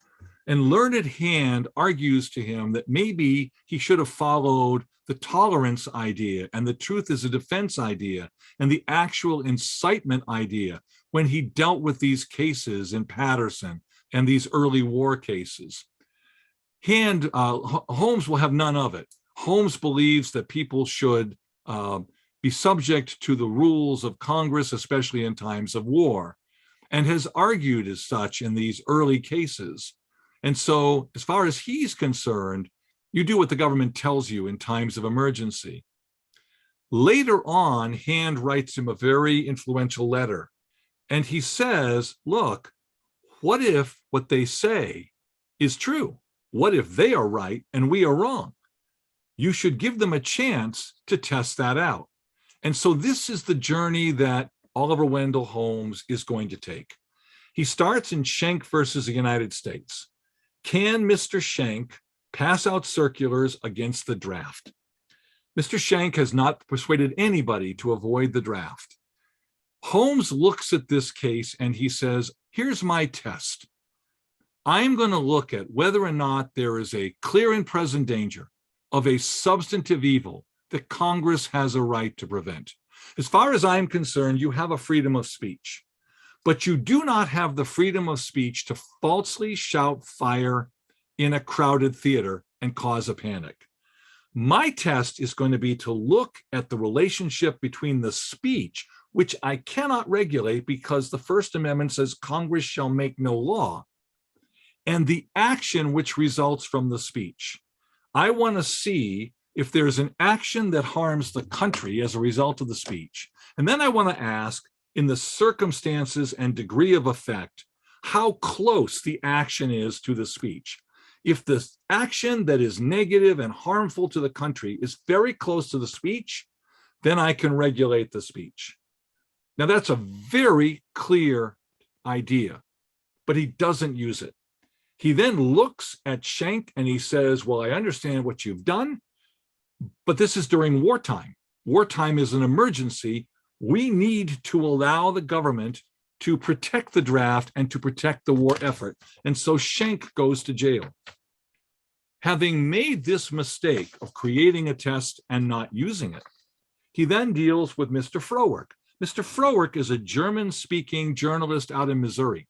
And Learned Hand argues to him that maybe he should have followed the tolerance idea and the truth is a defense idea and the actual incitement idea when he dealt with these cases in Patterson and these early war cases. Holmes will have none of it. Holmes believes that people should be subject to the rules of Congress, especially in times of war, and has argued as such in these early cases. And so, as far as he's concerned, you do what the government tells you in times of emergency. Later on, Hand writes him a very influential letter, and he says, look, what if what they say is true? What if they are right and we are wrong? You should give them a chance to test that out. And so this is the journey that Oliver Wendell Holmes is going to take. He starts in Schenck versus the United States. Can Mr. Schenck pass out circulars against the draft? Mr. Schenck has not persuaded anybody to avoid the draft. Holmes looks at this case and he says, here's my test. I'm going to look at whether or not there is a clear and present danger of a substantive evil that Congress has a right to prevent. As far as I'm concerned, you have a freedom of speech, but you do not have the freedom of speech to falsely shout fire in a crowded theater and cause a panic. My test is going to be to look at the relationship between the speech, which I cannot regulate because the First Amendment says Congress shall make no law, and the action which results from the speech. I want to see if there's an action that harms the country as a result of the speech. And then I want to ask, in the circumstances and degree of effect, how close the action is to the speech. If the action that is negative and harmful to the country is very close to the speech, then I can regulate the speech. Now that's a very clear idea, but he doesn't use it. He then looks at Schenck and he says, well, I understand what you've done, but this is during wartime. Wartime is an emergency. We need to allow the government to protect the draft and to protect the war effort. And so Schenck goes to jail. Having made this mistake of creating a test and not using it, he then deals with Mr. Frohwerk. Mr. Frohwerk is a German-speaking journalist out in Missouri.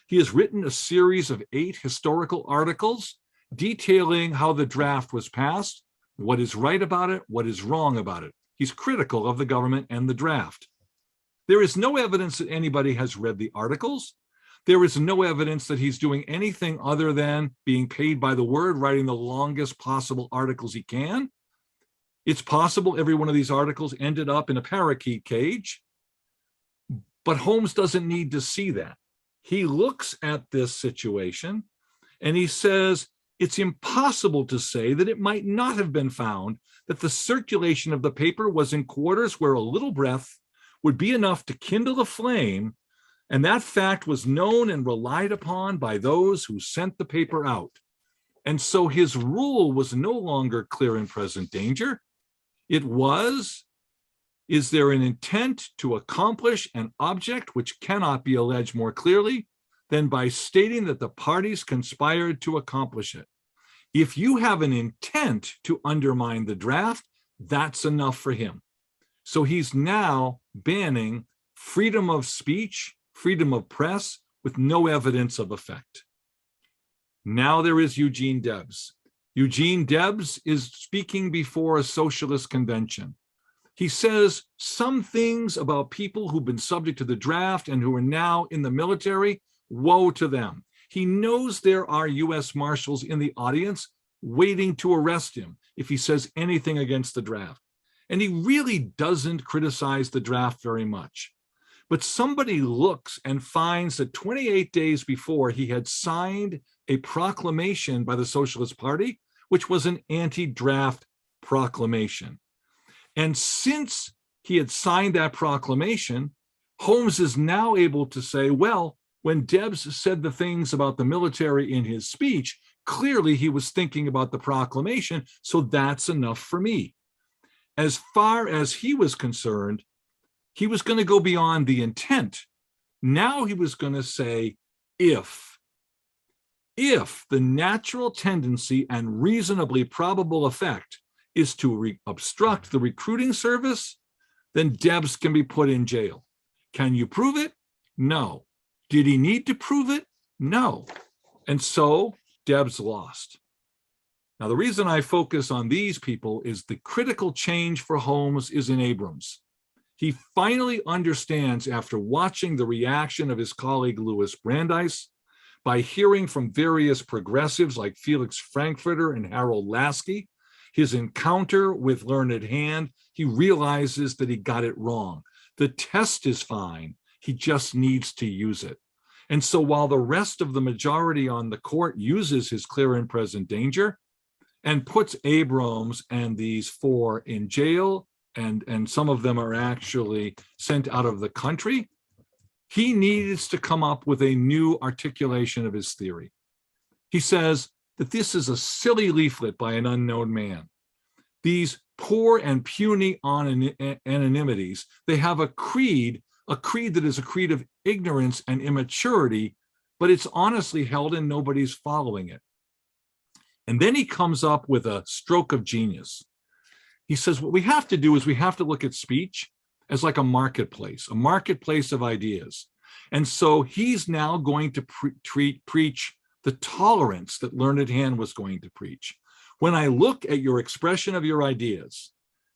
He has written a series of 8 historical articles detailing how the draft was passed, what is right about it, what is wrong about it. He's critical of the government and the draft. There is no evidence that anybody has read the articles. There is no evidence that he's doing anything other than being paid by the word, writing the longest possible articles he can. It's possible every one of these articles ended up in a parakeet cage, but Holmes doesn't need to see that. He looks at this situation and he says, it's impossible to say that it might not have been found that the circulation of the paper was in quarters where a little breath would be enough to kindle a flame, and that fact was known and relied upon by those who sent the paper out. And so his rule was no longer clear and present danger. It was, is there an intent to accomplish an object which cannot be alleged more clearly than by stating that the parties conspired to accomplish it? If you have an intent to undermine the draft, that's enough for him. So he's now banning freedom of speech, freedom of press, with no evidence of effect. Now there is Eugene Debs. Eugene Debs is speaking before a socialist convention. He says some things about people who've been subject to the draft and who are now in the military, woe to them. He knows there are US Marshals in the audience waiting to arrest him if he says anything against the draft. And he really doesn't criticize the draft very much. But somebody looks and finds that 28 days before he had signed a proclamation by the Socialist Party, which was an anti-draft proclamation. And since he had signed that proclamation, Holmes is now able to say, well, when Debs said the things about the military in his speech, clearly he was thinking about the proclamation, so that's enough for me. As far as he was concerned, he was going to go beyond the intent. Now he was going to say, if the natural tendency and reasonably probable effect is to obstruct the recruiting service, then Debs can be put in jail. Can you prove it? No. Did he need to prove it? No. And so Debs lost. Now, the reason I focus on these people is the critical change for Holmes is in Abrams. He finally understands, after watching the reaction of his colleague Louis Brandeis, by hearing from various progressives like Felix Frankfurter and Harold Lasky, his encounter with Learned Hand, he realizes that he got it wrong. The test is fine. He just needs to use it. And so while the rest of the majority on the court uses his clear and present danger and puts Abrams and these four in jail, and some of them are actually sent out of the country, he needs to come up with a new articulation of his theory. He says that this is a silly leaflet by an unknown man. These poor and puny anonymities, they have a creed that is a creed of ignorance and immaturity, but it's honestly held and nobody's following it. And then he comes up with a stroke of genius. He says, what we have to do is we have to look at speech as like a marketplace of ideas. And so he's now going to preach the tolerance that Learned Hand was going to preach. When I look at your expression of your ideas,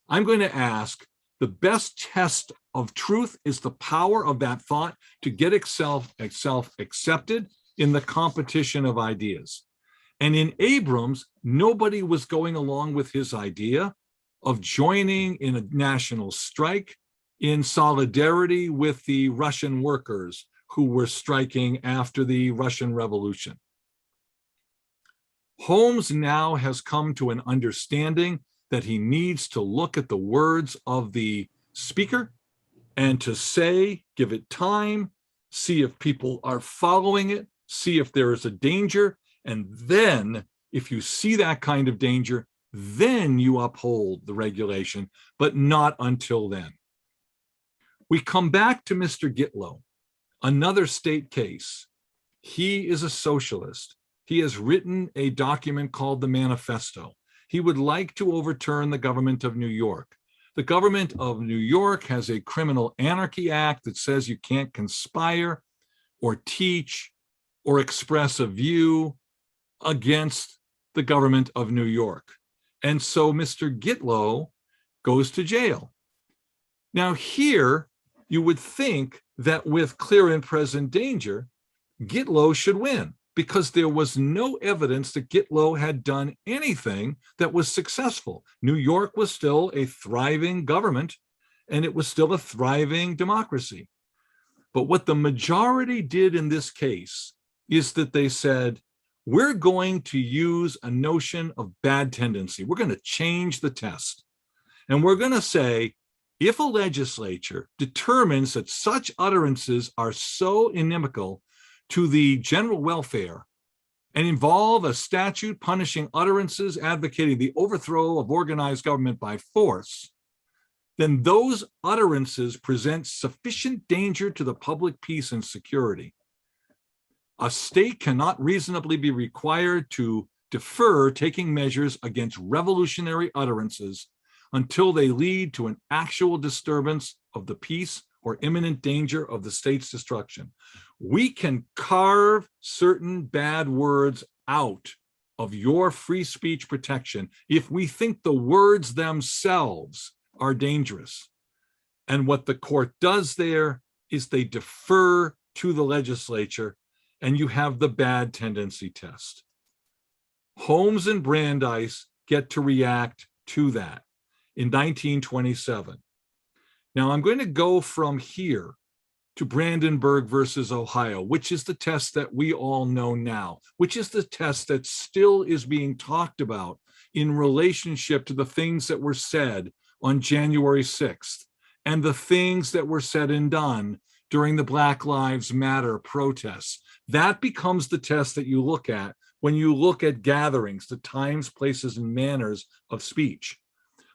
I'm going to ask, the best test of truth is the power of that thought to get itself accepted in the competition of ideas. And in Abrams, nobody was going along with his idea of joining in a national strike in solidarity with the Russian workers who were striking after the Russian Revolution. Holmes now has come to an understanding that he needs to look at the words of the speaker and to say, give it time, see if people are following it, see if there is a danger, and then if you see that kind of danger, then you uphold the regulation, but not until then. We come back to Mr. Gitlow, another state case. He is a socialist. He has written a document called the Manifesto. He would like to overturn the government of New York. The government of New York has a Criminal Anarchy Act that says you can't conspire or teach or express a view against the government of New York. And so Mr. Gitlow goes to jail. Now here, you would think that with clear and present danger, Gitlow should win, because there was no evidence that Gitlow had done anything that was successful. New York was still a thriving government, and it was still a thriving democracy. But what the majority did in this case is that they said, we're going to use a notion of bad tendency. We're going to change the test. And we're going to say, if a legislature determines that such utterances are so inimical to the general welfare and involve a statute punishing utterances advocating the overthrow of organized government by force, then those utterances present sufficient danger to the public peace and security. A state cannot reasonably be required to defer taking measures against revolutionary utterances until they lead to an actual disturbance of the peace or imminent danger of the state's destruction. We can carve certain bad words out of your free speech protection if we think the words themselves are dangerous. And what the court does there is they defer to the legislature, and you have the bad tendency test. Holmes and Brandeis get to react to that in 1927. Now I'm going to go from here to Brandenburg versus Ohio, which is the test that we all know now, which is the test that still is being talked about in relationship to the things that were said on January 6th and the things that were said and done during the Black Lives Matter protests. That becomes the test that you look at when you look at gatherings, the times, places, and manners of speech.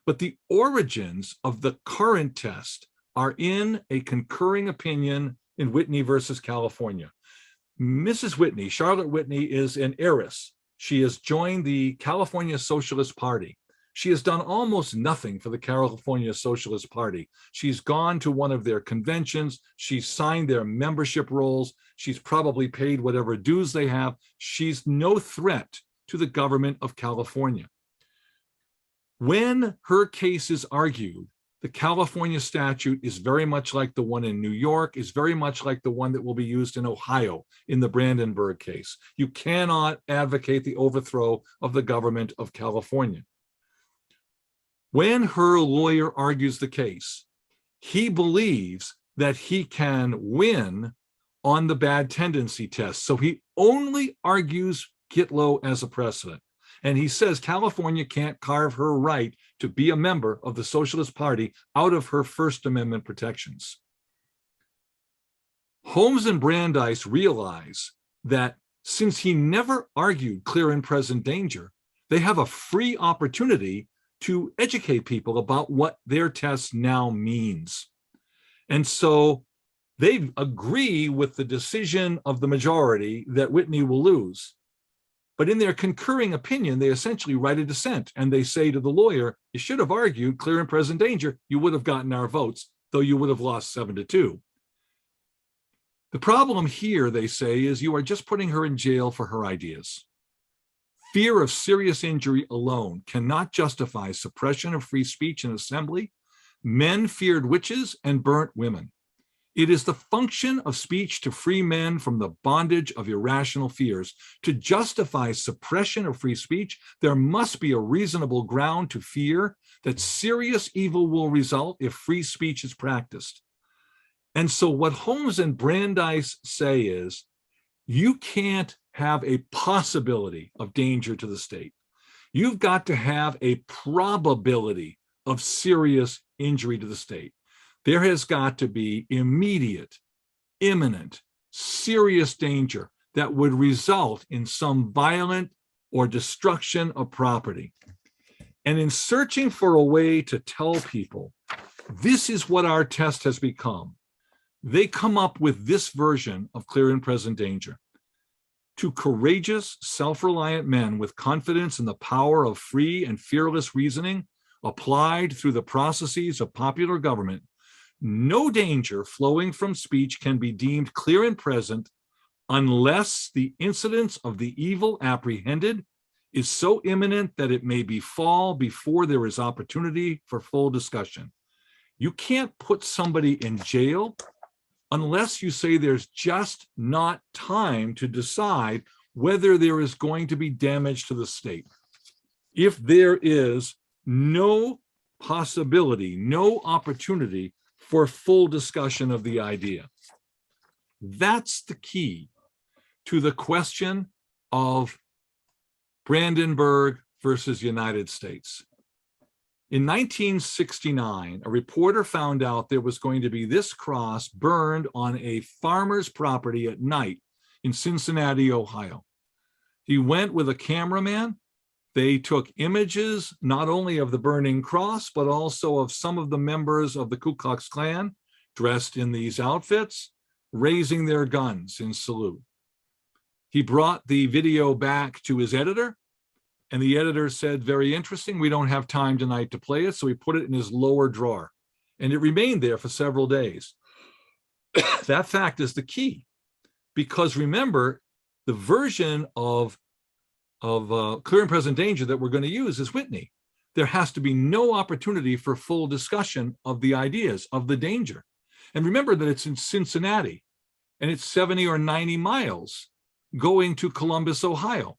But the origins of the current test are in a concurring opinion in Whitney versus California. Mrs. Whitney, Charlotte Whitney, is an heiress. She has joined the California Socialist Party. She has done almost nothing for the California Socialist Party. She's gone to one of their conventions. She's signed their membership rolls. She's probably paid whatever dues they have. She's no threat to the government of California. When her case is argued, the California statute is very much like the one in New York, is very much like the one that will be used in Ohio in the Brandenburg case. You cannot advocate the overthrow of the government of California. When her lawyer argues the case, he believes that he can win on the bad tendency test. So he only argues Gitlow as a precedent. And he says California can't carve her right to be a member of the Socialist Party out of her First Amendment protections. Holmes and Brandeis realize that since he never argued clear and present danger, they have a free opportunity to educate people about what their test now means. And so they agree with the decision of the majority that Whitney will lose. But in their concurring opinion, they essentially write a dissent, and they say to the lawyer, you should have argued clear and present danger. You would have gotten our votes, though you would have lost 7-2. The problem here, they say, is you are just putting her in jail for her ideas. Fear of serious injury alone cannot justify suppression of free speech and assembly. Men feared witches and burnt women. It is the function of speech to free men from the bondage of irrational fears. To justify suppression of free speech, there must be a reasonable ground to fear that serious evil will result if free speech is practiced. And so what Holmes and Brandeis say is, you can't have a possibility of danger to the state. You've got to have a probability of serious injury to the state. There has got to be immediate, imminent, serious danger that would result in some violent or destruction of property. And in searching for a way to tell people, this is what our test has become, they come up with this version of clear and present danger. To courageous, self-reliant men with confidence in the power of free and fearless reasoning applied through the processes of popular government, no danger flowing from speech can be deemed clear and present unless the incidence of the evil apprehended is so imminent that it may befall before there is opportunity for full discussion. You can't put somebody in jail unless you say there's just not time to decide whether there is going to be damage to the state. If there is no possibility, no opportunity for full discussion of the idea. That's the key to the question of Brandenburg versus United States. In 1969, a reporter found out there was going to be this cross burned on a farmer's property at night in Cincinnati, Ohio. He went with a cameraman. They took images not only of the burning cross, but also of some of the members of the Ku Klux Klan dressed in these outfits, raising their guns in salute. He brought the video back to his editor, and the editor said, very interesting, we don't have time tonight to play it, so he put it in his lower drawer, and it remained there for several days. That fact is the key, because remember, the version of clear and present danger that we're going to use is Whitney. There has to be no opportunity for full discussion of the ideas of the danger. And remember that it's in Cincinnati, and it's 70 or 90 miles going to Columbus, Ohio.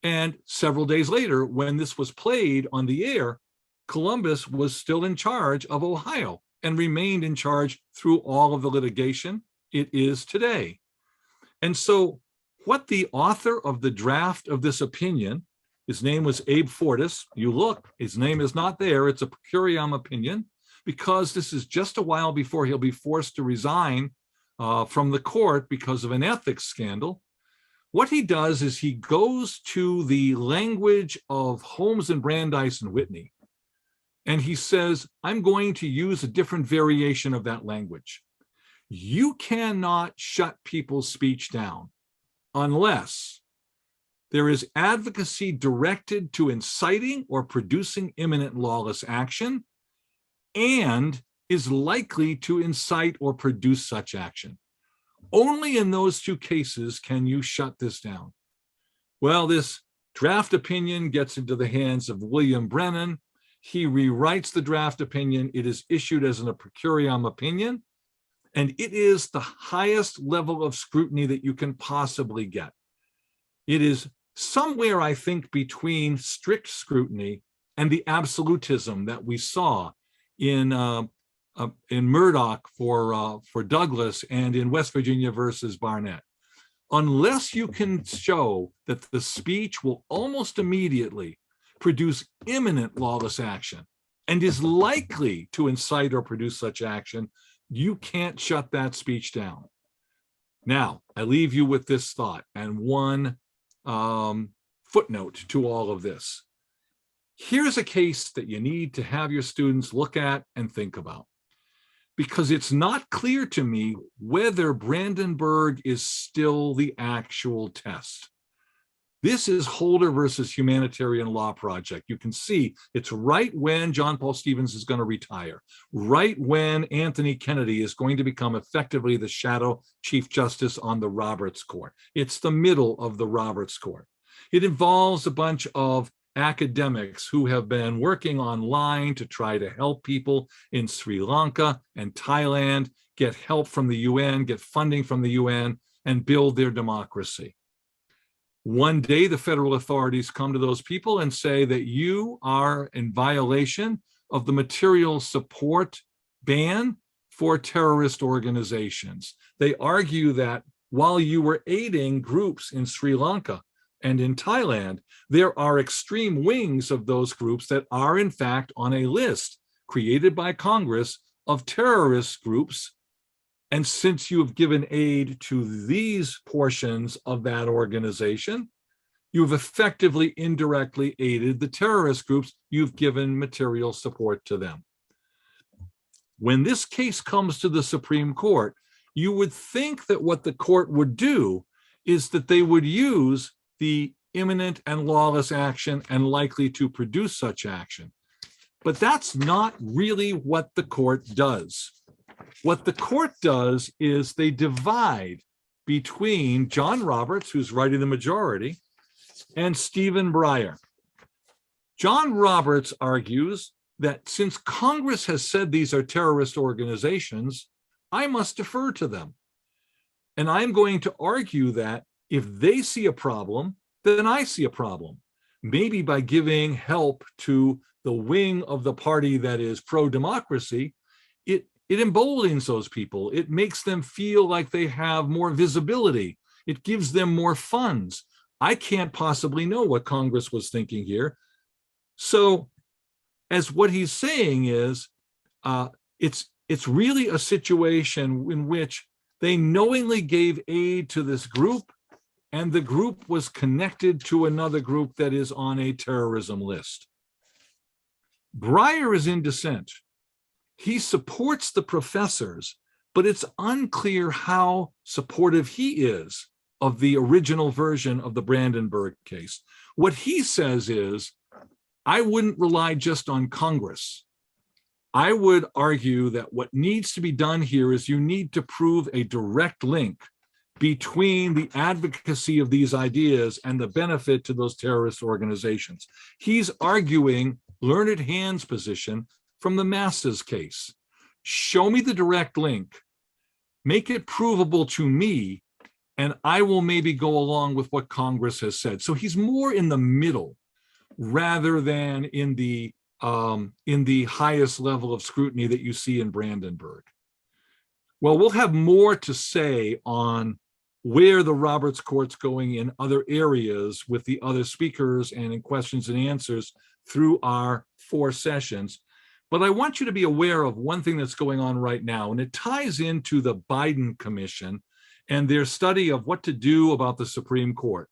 And several days later, when this was played on the air, Columbus was still in charge of Ohio. and remained in charge through all of the litigation it is today. And so what the author of the draft of this opinion, his name was Abe Fortas, you look, his name is not there, it's a per curiam opinion, because this is just a while before he'll be forced to resign from the court because of an ethics scandal. What he does is he goes to the language of Holmes and Brandeis and Whitney, and he says, I'm going to use a different variation of that language. You cannot shut people's speech down unless there is advocacy directed to inciting or producing imminent lawless action and is likely to incite or produce such action. Only in those two cases can you shut this down. Well, this draft opinion gets into the hands of William Brennan. He rewrites the draft opinion. It is issued as a per curiam opinion, and it is the highest level of scrutiny that you can possibly get. It is somewhere, I think, between strict scrutiny and the absolutism that we saw in Murdoch for Douglas and in West Virginia versus Barnett. Unless you can show that the speech will almost immediately produce imminent lawless action and is likely to incite or produce such action, you can't shut that speech down. Now, I leave you with this thought and one footnote to all of this. Here's a case that you need to have your students look at and think about, because it's not clear to me whether Brandenburg is still the actual test. This is Holder versus Humanitarian Law Project. You can see it's right when John Paul Stevens is going to retire, right when Anthony Kennedy is going to become effectively the shadow Chief Justice on the Roberts Court. It's the middle of the Roberts Court. It involves a bunch of academics who have been working online to try to help people in Sri Lanka and Thailand get help from the UN, get funding from the UN, and build their democracy. One day, the federal authorities come to those people and say that you are in violation of the material support ban for terrorist organizations. They argue that while you were aiding groups in Sri Lanka and in Thailand, there are extreme wings of those groups that are in fact on a list created by Congress of terrorist groups. And since you have given aid to these portions of that organization, you've effectively indirectly aided the terrorist groups. You've given material support to them. When this case comes to the Supreme Court, you would think that what the court would do is that they would use the imminent and lawless action and likely to produce such action. But that's not really what the court does. What the court does is they divide between John Roberts, who's writing the majority, and Stephen Breyer. John Roberts argues that since Congress has said these are terrorist organizations, I must defer to them. And I'm going to argue that if they see a problem, then I see a problem. Maybe by giving help to the wing of the party that is pro-democracy, it emboldens those people. It makes them feel like they have more visibility. It gives them more funds. I can't possibly know what Congress was thinking here. So as what he's saying is, it's really a situation in which they knowingly gave aid to this group, and the group was connected to another group that is on a terrorism list. Breyer is in dissent. He supports the professors, but it's unclear how supportive he is of the original version of the Brandenburg case. What he says is, I wouldn't rely just on Congress. I would argue that what needs to be done here is you need to prove a direct link between the advocacy of these ideas and the benefit to those terrorist organizations. He's arguing learned hand's position from the Masses case. Show me the direct link, make it provable to me, and I will maybe go along with what Congress has said. So he's more in the middle rather than in the in the highest level of scrutiny that you see in Brandenburg. Well, we'll have more to say on where the Roberts Court's going in other areas with the other speakers and in questions and answers through our 4 sessions. But I want you to be aware of one thing that's going on right now, and it ties into the Biden Commission and their study of what to do about the Supreme Court.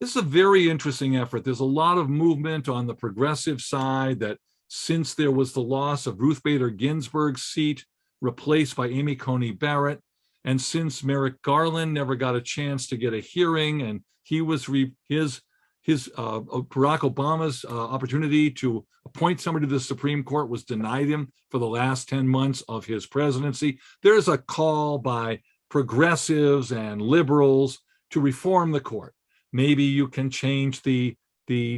This is a very interesting effort. There's a lot of movement on the progressive side that since there was the loss of Ruth Bader Ginsburg's seat replaced by Amy Coney Barrett, and since Merrick Garland never got a chance to get a hearing, and he was Barack Obama's opportunity to appoint somebody to the Supreme Court was denied him for the last 10 months of his presidency. There's a call by progressives and liberals to reform the court. Maybe you can change the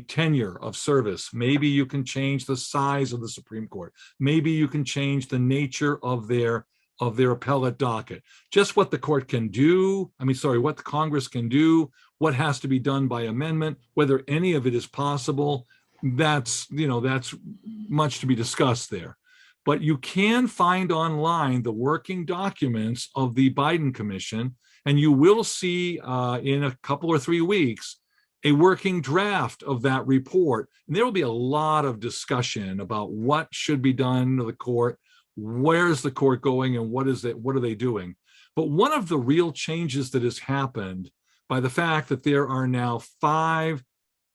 tenure of service. Maybe you can change the size of the Supreme Court. Maybe you can change the nature of their appellate docket. Just what the court can do, what the Congress can do, what has to be done by amendment, whether any of it is possible, that's much to be discussed there. But you can find online the working documents of the Biden Commission, and you will see in a couple or 3 weeks a working draft of that report. And there will be a lot of discussion about what should be done to the court, where's the court going, and what are they doing. But one of the real changes that has happened by the fact that there are now 5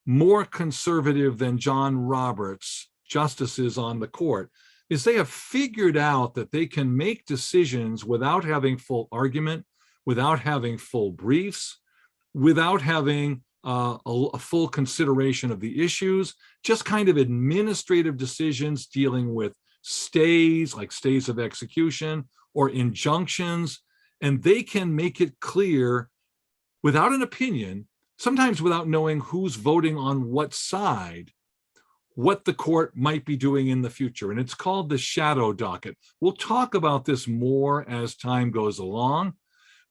more conservative than John Roberts justices on the court is they have figured out that they can make decisions without having full argument, without having full briefs, without having a full consideration of the issues, just kind of administrative decisions dealing with stays, like stays of execution or injunctions, and they can make it clear without an opinion, sometimes without knowing who's voting on what side, what the court might be doing in the future. And it's called the Shadow Docket. We'll talk about this more as time goes along,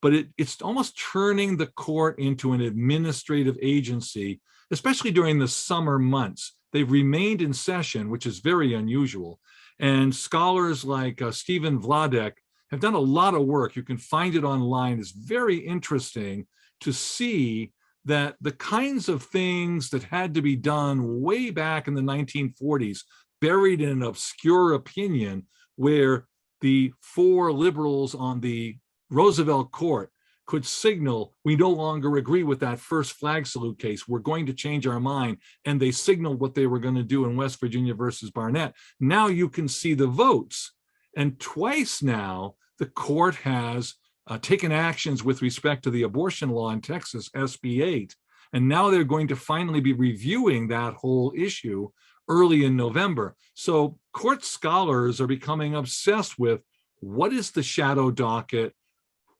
but it's almost turning the court into an administrative agency, especially during the summer months. They've remained in session, which is very unusual. And scholars like Stephen Vladek have done a lot of work. You can find it online. It's very interesting to see that the kinds of things that had to be done way back in the 1940s, buried in an obscure opinion where the 4 liberals on the Roosevelt court could signal, we no longer agree with that first flag salute case, we're going to change our mind, and they signaled what they were going to do in West Virginia versus Barnett. Now you can see the votes, and twice now the court has taken actions with respect to the abortion law in Texas, SB 8, and now they're going to finally be reviewing that whole issue early in November. So court scholars are becoming obsessed with what is the shadow docket,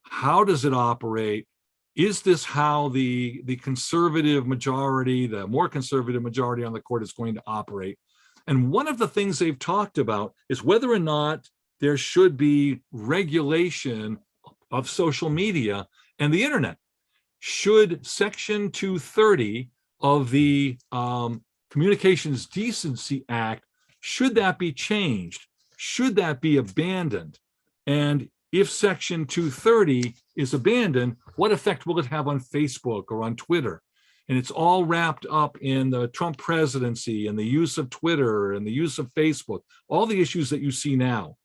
how does it operate, is this how the conservative majority, the more conservative majority on the court is going to operate? And one of the things they've talked about is whether or not there should be regulation of social media and the internet. Should Section 230 of the Communications Decency Act, should that be changed? Should that be abandoned? And if Section 230 is abandoned, what effect will it have on Facebook or on Twitter? And it's all wrapped up in the Trump presidency and the use of Twitter and the use of Facebook, all the issues that you see now.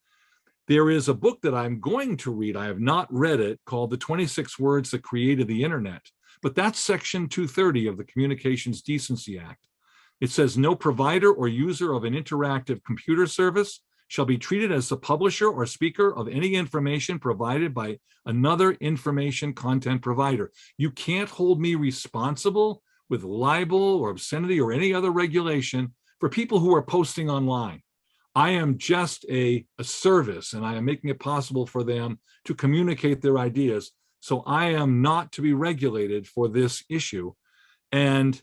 There is a book that I'm going to read, I have not read it, called The 26 Words That Created the Internet. But that's Section 230 of the Communications Decency Act. It says, no provider or user of an interactive computer service shall be treated as the publisher or speaker of any information provided by another information content provider. You can't hold me responsible with libel or obscenity or any other regulation for people who are posting online. I am just a service, and I am making it possible for them to communicate their ideas. So I am not to be regulated for this issue. And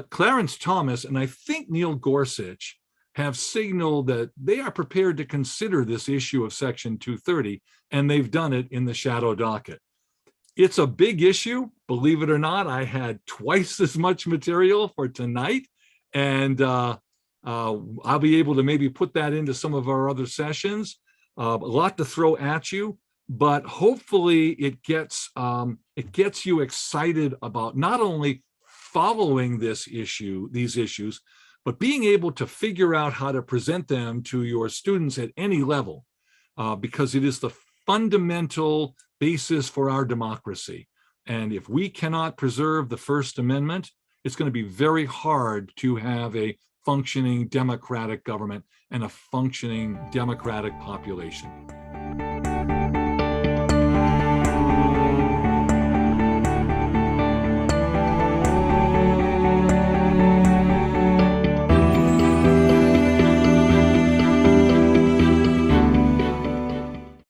Clarence Thomas and I think Neil Gorsuch have signaled that they are prepared to consider this issue of Section 230, and they've done it in the shadow docket. It's a big issue. Believe it or not, I had twice as much material for tonight, and I'll be able to maybe put that into some of our other sessions. A lot to throw at you, but hopefully it gets you excited about not only following these issues, but being able to figure out how to present them to your students at any level, because it is the fundamental basis for our democracy. And if we cannot preserve the First Amendment, it's going to be very hard to have a functioning democratic government and a functioning democratic population.